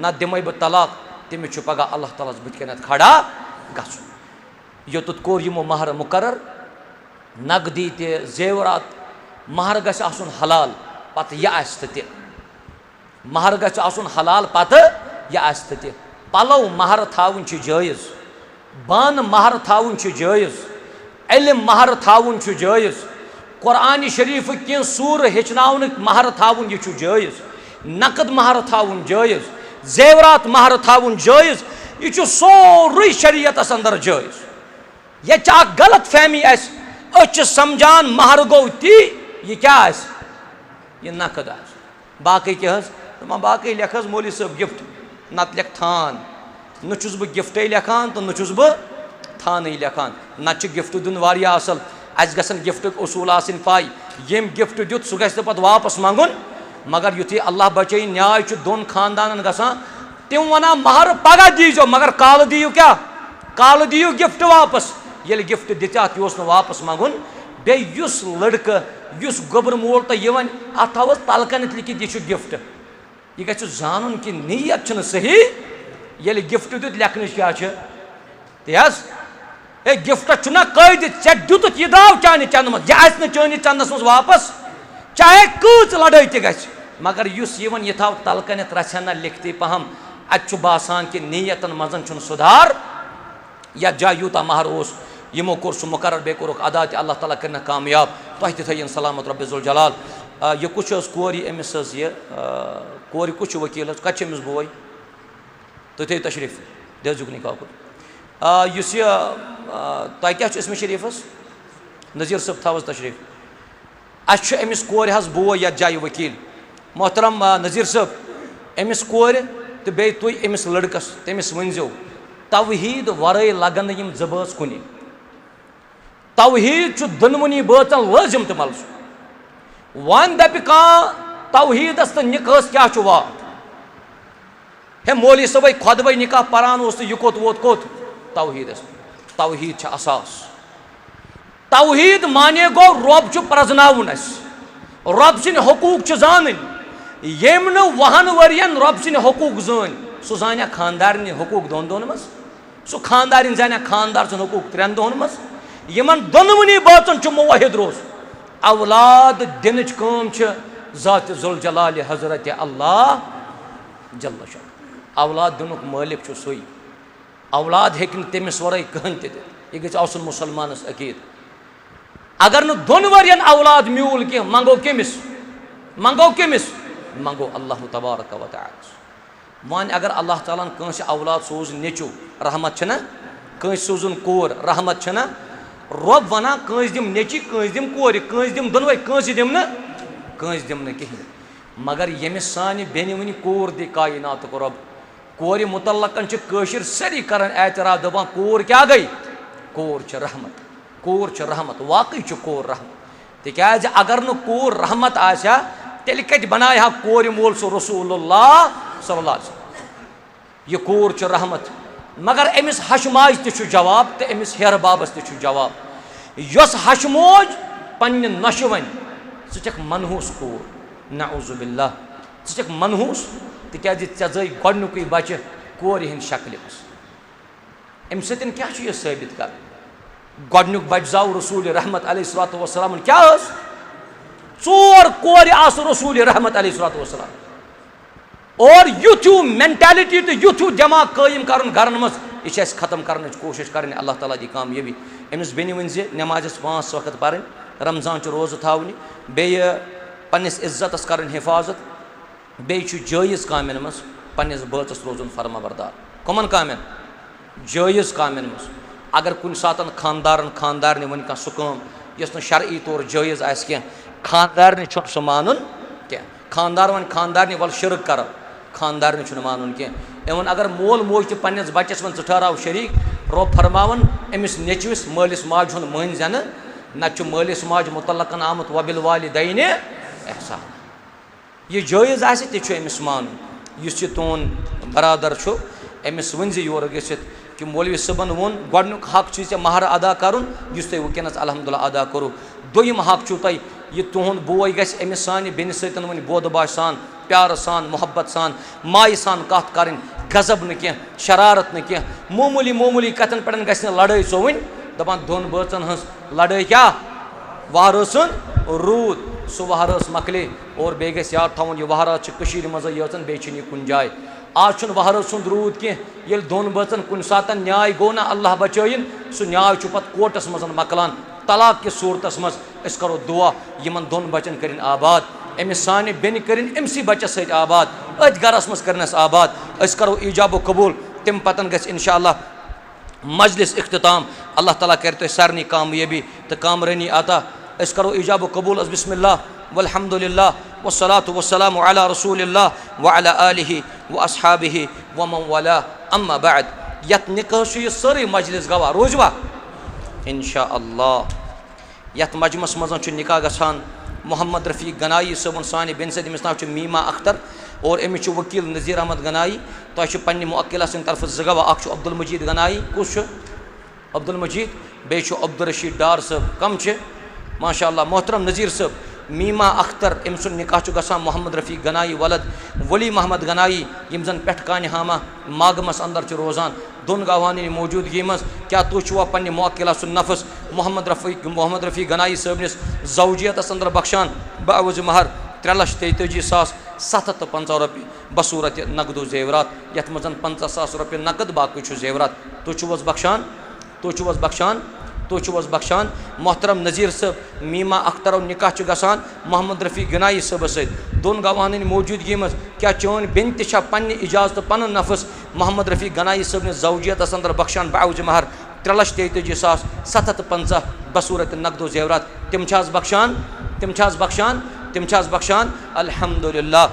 नत दिमे बह तलाक तमिस पगह अल्लाह ताला बुथ कन खड़ा गसुन योतुत कोर यमो महर मुकर्रर नगदी ते जेवरात महर गछ आसुन हलाल पत यह आस ते महर गछ आसुन हलाल पत यह आस ते पलव महर थाउन जायज़ बान महर थाउन जायज़ इल्म महर थाउन जायज़ कुरान शरीफ की सूर हेचनाउन महर थाउन यह जायज़ नकद महर थाउन जायज़ जेवरात महर थाउन जायज़ यह सोरे शरीयतस अंदर जायज़ ये गलत फहमी समझान महर गो ती यह क्या यह नकद बाकी क्या बाकी लेख मौली साहब गिफ्ट नत लेख थान नुस बह गिफ्टे लेखान तो नुस बह थान लेखान नत गिफ्ट दिन वारिया असल अस गसन गिफ्ट उसूल आसिन पाई यम गिफ्ट दुत सह गस पत वापस मंगुन मगर युथी अल्लाह बचे न्याय दोन खानदान गसान तिम वना महर पगह दीजो मगर काल दियो क्या काल दियो गिफ्ट वापस ये गिफ्ट दिता यह वापस मंगुन बेस लड़क युस गोबर मोल तो यह वन अत थवस तलकन लिखित यह गिफ्ट यह गु जान कि नीयत सही ये गिफ्ट दुत लेखन क्या ए गिफ्ट चुना कैद ऐ दुत यह दाव चान चंद मज यह चान चंदस मज वापस चाहे कच लड़ाई त मगर यह वन यह थव तलकन रचना लिखती पहम अत बासान कि नीयतन मजन सुधार या जा यूता महर उस यमो कोर सह मुकर्रर बे कोर अदा त अल्लाह ताला कर कामयाब तुह त थन सलामत रब्बुल जलाल यह कुछ कोर अमिस यह कोर कुछ वकील कत अमिस बोय तुह थो तशरीफ दजुक निकाह इस तुह क्या इसमें शरीफस नज़ीर साहब थवस तशरीफ अमिस कोर बोय यथ जाय वकील मोहतरम नज़ीर साहब अमिस कोर तो बे तुह अमिस लड़कस तमिस वनजो तवहीद वरय लगन यम जबस कुन तवहीद दोनवनी बचन लाजिम तो मल वन दप तवहीदस तो निकास क्या वात हे मौली सब खुदबे निकाह परान तो यह कोत वोत कोत तवहीदस तवहीद असास तवहीद माने गो रब प्रजनावन रब सिंद हकूक जान यम वहन वरियन रब सिंद हकूक जान सह जान खानदार हकूक दोन दोन मज सह खानदार जान खानदार सन हकूक त्रेन दोन मज यमन दोनवनी बातन मुवाहिद रोज औलाद दिन ज़ात जुल जलाल हजरत अल्लाह जल्ल शाह औलाद दुनुक मालिक सोई औलाद हेकिन तमिस वरय कहन त यह गि आसन मुसलमानस अकीद अगर न दोन वरियन औलाद म्यूल कह मंगो कमिस मंगो अल्लाह तबारक व तआला मान अगर अल्लाह ताला कंस औलाद सोज नेचू रहमत छना कंस सोजुन कोर रहमत छना रब वना कंस दिम नेची कंस दिम कोर कंस दिम दोनवे कंस दिम न कहीं मगर यमिस सानि बेनि वनि कोर दि कायनात को रब कोर मुतल्लकन कशिर सारी करन एतराफ दपान कोर क्या गई कोर छ रहमत वाकई कोर रहमत तिकाज अगर न कोर रहमत आशा तेल कत बनाया कोर मोल सो रसूलुल्लाह सल्लल्लाहु अलैहि वसल्लम यह कोर छ रहमत मगर अमिस हशमाज त जवाब तो अमिस हेर बाबस त जवाब यस हशमोज पन्ने नश वन सह मनहूस कोर नऊजुबिल्लाह सह मनहूस तिकाज ऐ गोडनुक बच्चे कोर हिंद शक्ल अम सतन क्या यह साबित कर गोडनुक बच जाव रसूल रहमत अलैहिस्सलातु वस्सलाम क्या चोर कोर आस रसूल रहमत अलैहिस्सलातु वस्सलाम और युथू मेंटालिटी तो युथू दिमाग कायम कर घर मज यह खत्म करने कोशिश कर अल्लाह ताला दी कामयाबी अमिस बेनि वन नमाज 5 वक्त पढ़ रमजान रोज़ थावनी बे पन्निस इज्जतस कर हिफाजत बे जायज़ कामन मज पन्निस बचस रोजुन फरमाबरदार कमन कामन जायज़ कामन मज अगर कुन सात खानदार वन कह सह काम यस शरई तौर जायज़ आस कह खानदार सह मानुन क्या खानदार वन खानदार वल शिरक कर खानदार मानुन कह वन अगर मोल मोज तस बच्चस वन ठहराव शरीक रब फरमावन अमिस नेचविस मालिस माज हुन मन जन नत मालिस माज मुतल्लकन आमुत वबिल वालिदैन एहसान यह जायज़ आस तमिस मानुन इस तोन बरादर अमिस वन योर गसित कि मौलवी सबन वोन गोडनुक हक महर अदा कर तुम वनकस अलहमदुल्ला अदा करो दोयम हक तुम यह तुहद बोय गस अमिस सानि बेनि सतन वन बोदबाश सान प्यार सान मोहब्बत सान माय सान कत कर गजब न कह शरारत न कह मामूली मामूली कथन पे गस लड़ाई चोवन दपान दोन बचन हज लड़ाई क्या वहरसन रूद सो वहरस मकले और बे गस याद थवन यह वहरात मज यचन बे कुन जाए आज वहरत सुंद रूद कह दोन बचन कुन सात न्याय गो ना अल्लाह बचन सह न्याय पे कोर्टस मज मकलान तलाक कि सूरतस मज करो दुआ यमन दोन बचन कर आबाद अमिस सानि बेन कर अमसी बचस सत आबाद अथ गरस मज करनस आबाद करो ईजाब कबूल तम पतन गस इंशाअल्लाह मजलिस इख्तिताम अल्लाह ताला कर तो सारनी कामयाबी तो कामरानी आता करो ईजाब कबूल बिस्मिल्लाह वल्हम्दुलिल्लाह वस्सलातु वस्सलामु अला रसूलिल्लाह व अला आलिहि व अस्हाबिहि व मन वला अम्मा बाद यत निकाह यह सारी मजलिस गवाह रोजवा इंशाअल्लाह यत मजमस मज निकाह गसान मोहम्मद रफ़ीक गनाई सबन सानि बेन सद अमिस नाव मीमा अख्तर और अमिस वकील नज़ीर अहमद गनाई तो पन्ने मुअक्किला सद तरफ ज गवाह अख अब्दुल मजीद गनाई कुछ अब्दुल मजीद बे अब्दुल रशीद डार सब कम माशाअल्लाह मोहतरम नज़ीर सब मीमा अख्तर अम सुन निकाह गसान मोहम्मद रफ़ीक गनाई वलद वली महमद गनाई यम जन पेट कान हामा मागमस अंदर रोजान दोन गवाहानी मौजूदगी मज क्या तुवा पन्ने मुअक्किला सुन नफस मोहम्मद रफ़ीक गनाई सबनिस जौजियतस अंदर बख्शान बावज महर 3,43,750 रुपये बसूरत नकदो जेवरात यथ मज 50,000 रुपये नकद बाकी जेवरात तुवस बख्शान बख्शान मोहतरम नज़ीर सब मीमा अख्तर निकाह गसान मोहम्मद रफ़ीक गनाई सब सत दोन गवाहान मौजूदगी मज क्या चोन बेन तह पन्ने इजाजत पन नफस मोहम्मद रफ़ीक गनाई सब ने जौजियतस अंदर बख्शान बावज महर 3,43,750 बसूरत नकदो जेवरात तम बख्शान अल्हम्दुलिल्लाह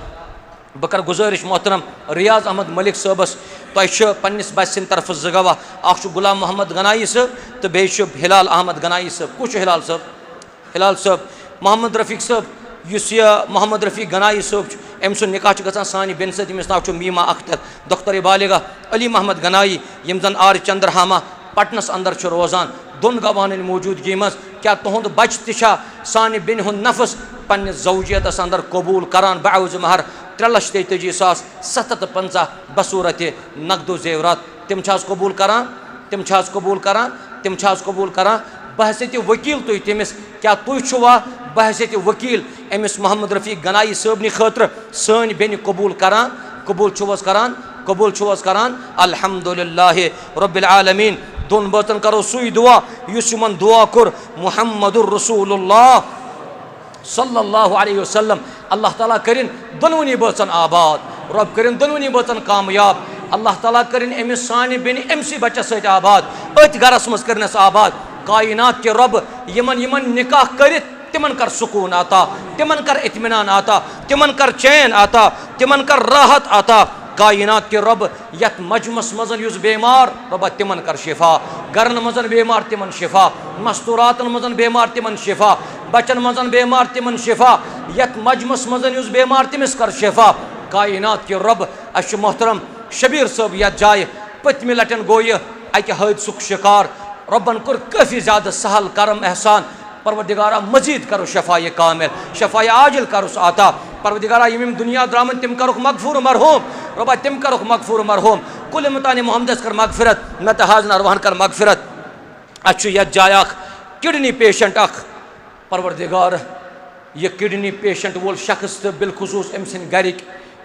बह कर गुजारिश मोहतरम रियाज अहमद मलिक सबस तुम पन्निस बस सिंद तरफ ज गवाह अख गुलाम मोहम्मद गनाई सब तो बे हिलाल अहमद गनाई सब कुछ हिलाल सब मोहम्मद रफ़ीक सब इस मोहम्मद रफ़ीक गनाई सब अम सुन निकाह गसान सानि बेन सद अमिस नाव मीमा अख्तर दख्तर बालिगा अली महमद गनाई यम जन आर चंद्रहामा पटनस अंदर रोजान दोन गवाहान मौजूदगी मज क्या तुहद बच तह सानि बेन हुंद नफस पन्ने जौजियतस अंदर कबूल करान बावज महर 3,43,750 बसूरत नकदो जेवरात तम कबूल करान बहसियत वकील तुम तमिस क्या तुवा बहसियत वकील अमिस मोहम्मद रफ़ीक गनाई सबन खतर सन बेन कबूल करान अल्हम्दुलिल्लाह रब्बिल आलमीन दोन बचन करो सुई दुआ युस दुआ कुर मुहम्मदुर रसूलुल्लाह सल्लल्लाहु अलैहि वसल्लम अल्लाह ताला करिन दोनवनी बचन आबाद रब करिन दोनवनी बचन कामयाब अल्लाह ताला करिन अमिस सानि बेन अमसी बच्चस सत आबाद अथ गरस मज करनस आबाद कायनात के रब यमन निकाह कर तिमन कर सुकून आता तिमन कर इत्मीनान आता तिमन कर चैन आता तिमन कर राहत आता कायनात के रब यत मजमस मजन युस बेमार रबा तिमन कर शिफा गरन मजन बेमार तिमन शिफा मस्तूरातन मजन बेमार तिमन शिफा बचन मजन बेमार तिमन शिफा यत मजमस मजन युस बेमार तिमिस कर शिफा कायनात के रब अश मोहतरम शबीर सब यत जाए पतमि लटन गो यह अकि हादसुक शिकार रबन कुर काफ़ी ज़्यादा सहल करम एहसान परवरदिगारा मजीद करो शफाए कामिल शफाए आजिल करो आता परवरदिगारा यम दुनिया द्रामन तिम करुख मगफूर मरहूम रबा तिम करुख मगफूर मरहूम कुल मतान मोहम्मद कर मगफिरत न तहाजन अरवाहन कर मगफिरत अच्छु यत जाय किडनी पेशेंट परवरदिगार यह किडनी पेशेंट वोल शख्स तो बिलखुसूस अम सिंद गरिक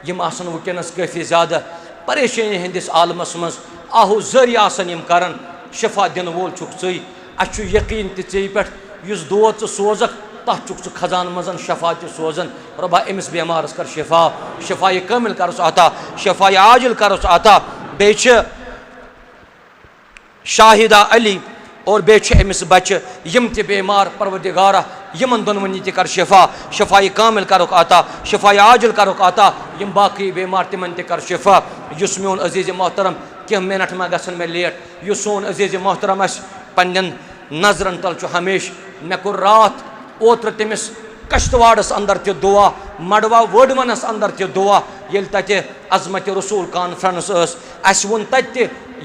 यम आसन वुनकस काफ़ी ज़्यादा परेशानी हंदिस आलमस मज आहु जरि आसन यम करन शिफा दिन वोल छुक चे अच्छु यकीन ते पे युस दोद सोजक तथ चुक खजान मजन शफा सोजन रबा अमिस बेमारस कर शिफा शिफाए कामिल करस अता शिफाए आजिल करस अता बे शाहिदा अली और बे अमिस बच्चे यम ते बेमार परवरदिगारा यमन दोनवनी ते कर शिफा शिफाए कामिल करुक अता शिफाए आजिल करुक अता यम बाकी बेमार तिमन ते कर शिफा युस मोन अजीज मोहतरम कह मिनट मा गसन में लेट युस सोन अजीज मोहतरम पन्न नजरन तल हमेश मे कोर रात ओत्र तमिस कश्तवाड़स अंदर ते दुआ मडवा वडवनस अंदर ते दुआ ये तत अजमत रसूल कॉन्फ्रेंस अस वोन तत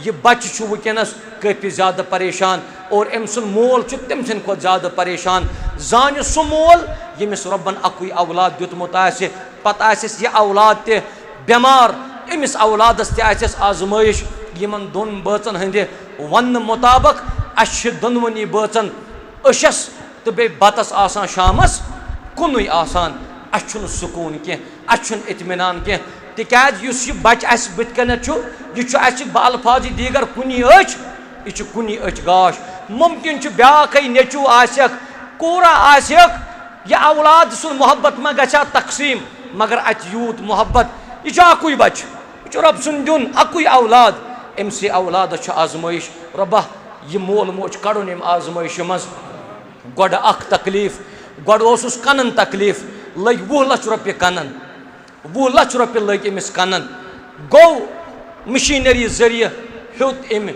यह बच्चे वुनकस काफ़ी ज़्यादा परेशान और अम सुन मोल तम सद खुद ज़्यादा परेशान जान सु मोल यमिस रब्बन अकुई औलाद दितमुत आसि पत आसिस यह औलाद ते बेमार अमिस औलादस ते आसिस आजमाइश यमन दोन बचन हंदे वन मुताबिक अश दोनवनी बचन अशस तो बे बतस आसान शामस कुनुई आसान अच्छुन सुकून के अच्छुन इत्मीनान के तिकाज युस यह बच अस बुतकन यह अस बालफाज दीगर कुनी अच यह कुनी अच गाश मुमकिन ब्याक नेचू आसक कोरा आसक यह औलाद सुन मोहब्बत मा गछा तकसीम मगर अत यूत मोहब्बत यह अकुई बच यह रब सुन दुन अकुई औलाद अमसे औलाद आजमाइश रब्बा यह मोल मोज कड़न अम आजमाइश मज गोड अख तकलीफ गोड ओसुस कनन तकलीफ लग 20 लाख रुपये कनन 20 लाख रुपये लग अमिस कनन गो मशीनरी जरिए हेत अम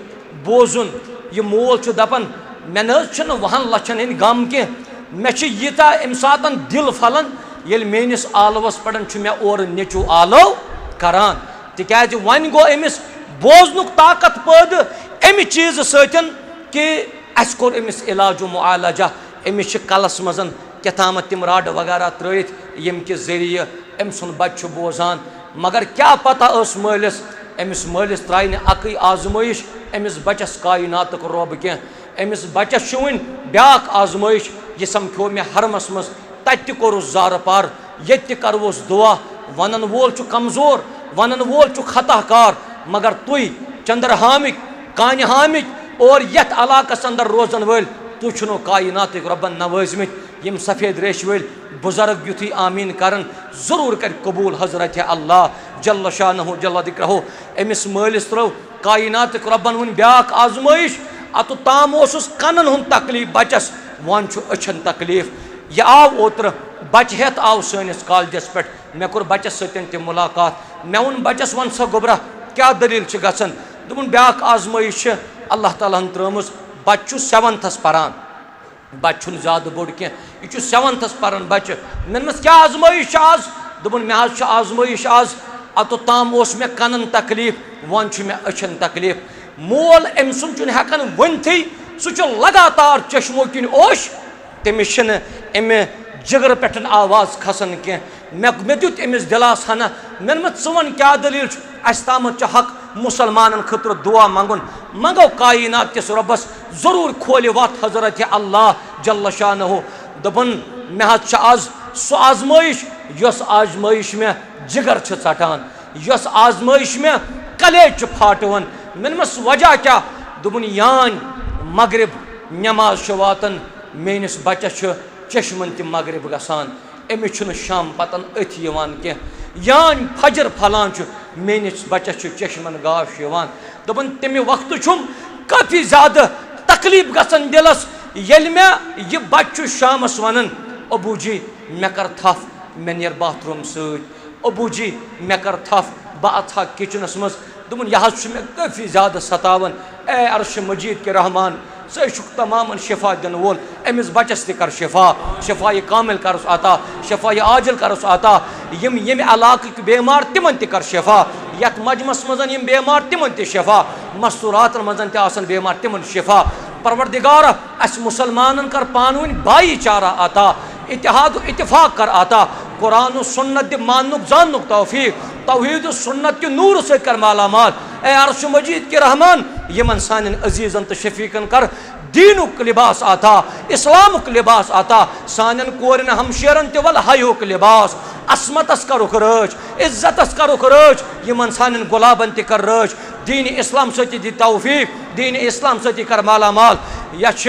बोजुन यह मोल दपन मे न वहन लछन हंद गम के मे यीता अम सात दिल फलन ये मेनिस आलवस पे मे और नेचू आलो करान तिकाज वन गो अमिस बोजनुक ताकत पैद अमि चीज सतन कि अस कोर अमिस इलाज मुआलजा अमिस कलस मजन केताम तिम राड वगैरह त्रित यम के जरिए अम सुन बच्च बोजान मगर क्या पता मालिस अमिस मालिस त्राय न अकई आजमाइश अमिस बचस कायनात रब क्या अमिस बचस वन ब्याक आजमाइश यह समखो मे हरमस मज तत कोरुस जार पार ये करवोस दुआ वन वोल कमजोर वन वोल खताकार मगर तुई चंद्र हामिक कान हामिक और यथ अलाकस अंदर रोजन वल तु छुनो कायनात रबन नवाजमित यम सफेद रेश वल बुजुर्ग युथी आमीन करन जरूर कर कबूल हजरत अल्लाह जल्ल शानहु जल्ल दिक्रहु अमिस मालिस त्रो कायनात रबन वन ब्याक आजमाइश अत ताम ओसुस कनन हुन तकलीफ बचस वन छु अछन तकलीफ यह आव ओत्र बच हेत आव सनिस कॉलेजस पे मे कोर बचस सतन ते मुलाकात मे वोन बचस वन सा गोबरा क्या दलील गसन दोपन ब्याक आजमाइश अल्लाह ताला त्रमस बच्चु 7ths परान बच्चुन ज्यादा बोड़ क्या यह 7ths परान बच्चे मेनमस क्या आजमाइश आज दोपन मे आज आजमाइश आज अत ताम ओस मे कनन तकलीफ वन मे अछन तकलीफ मोल अम सुन हेकान वनथी सह लगातार चश्मो किन ओश तमिस अमे जिगर पे आवाज खसन कह मे दुत अमिस दिलास हना मेनमत वन क्या दलील अस तामत हक मुसलमान खतर दुआ मंगुन मंगो कायनात किस रबस जरूर खोल वत हजरत अल्लाह जल्ल शानहु दपन मे आज सो आजमाइश यस आजमाइश में जिगर षटान यस आजमाइश में कलेज फाटवन मेनमस वजह क्या दोपन यान मगरिब नमाज वातन मेनिस बचस चश्मन तम मगरिब गसान अमिस शाम पतन अथ कह यान फजर फलान मेनिस बचस चश्मन गाश दोपन तमे वक्त काफ़ी ज़्यादा तकलीफ गसन दिलस येल मे यह बच्चु शामस वनन अबू जी मे कर थफ मे नीर बाथरूम सत अबू जी मे कर थफ बह अथा किचनस मज दोपन यह मे काफ़ी ज़्यादा सतावन ए अर्श मजीद के रहमान सह तमाम शिफा दिन वोल अमिस बचस कर शिफा शिफा कामिल करस अता शिफा आजिल करस अता यम इलाक बेमार तिमन कर शिफा यथ मजमस मजन यम बेमार तिमन शिफा मस्तूरात मजन तन बेमार तिमन शिफा परवरदिगार अस मुसलमान कर पानवन भाईचारा अता इत्तेहाद इत्तेफाक कर अता कुरान सुन्नत मानुक जाननुक तौफीक तौहीद सुन्नत के नूर से कर मालामाल ए अर्श मजीद के रहमान यमन सान अजीजन तो शफीकन कर दीनुक लिबास आता इस्लामुक लिबास आता सान कोरन हमशेरन तवल हयुक लिबास असमतस करुक रच इज्जतस करुक रच यमन सान गुलाबन त कर रच दीन इस्लाम सति दी तौफीक दीन इस्लाम सति कर मालामाल यछ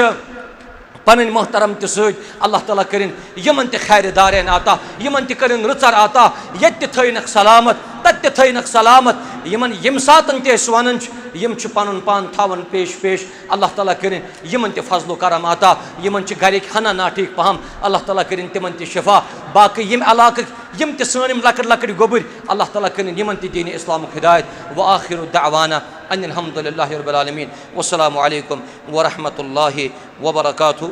पन मोहतरम त अल्लाह ताला करिन यमन त खैर दारन आता यमन त करिन रुचर आता ये थनक सलामत तत थनक सलामत यमन यम सातन त वन यम पन पान थावन पेश पेश अल्लाह ताला करिन यमन त फजलो करम आता यमन गरिक हना ना ठीक पहम अल्लाह ताला करिन तिमन त शिफा बाकी यम इलाक यम त सनम लकड़ लकड़ गोबर अल्लाह ताला करिन यमन त दीन इस्लाम हिदायत व आखिर दअवाना अनिल हम्दुलिल्लाहि रब्बिल आलमीन वस्सलामु अलैकुम व रहमतुल्लाहि व बरकातुहू।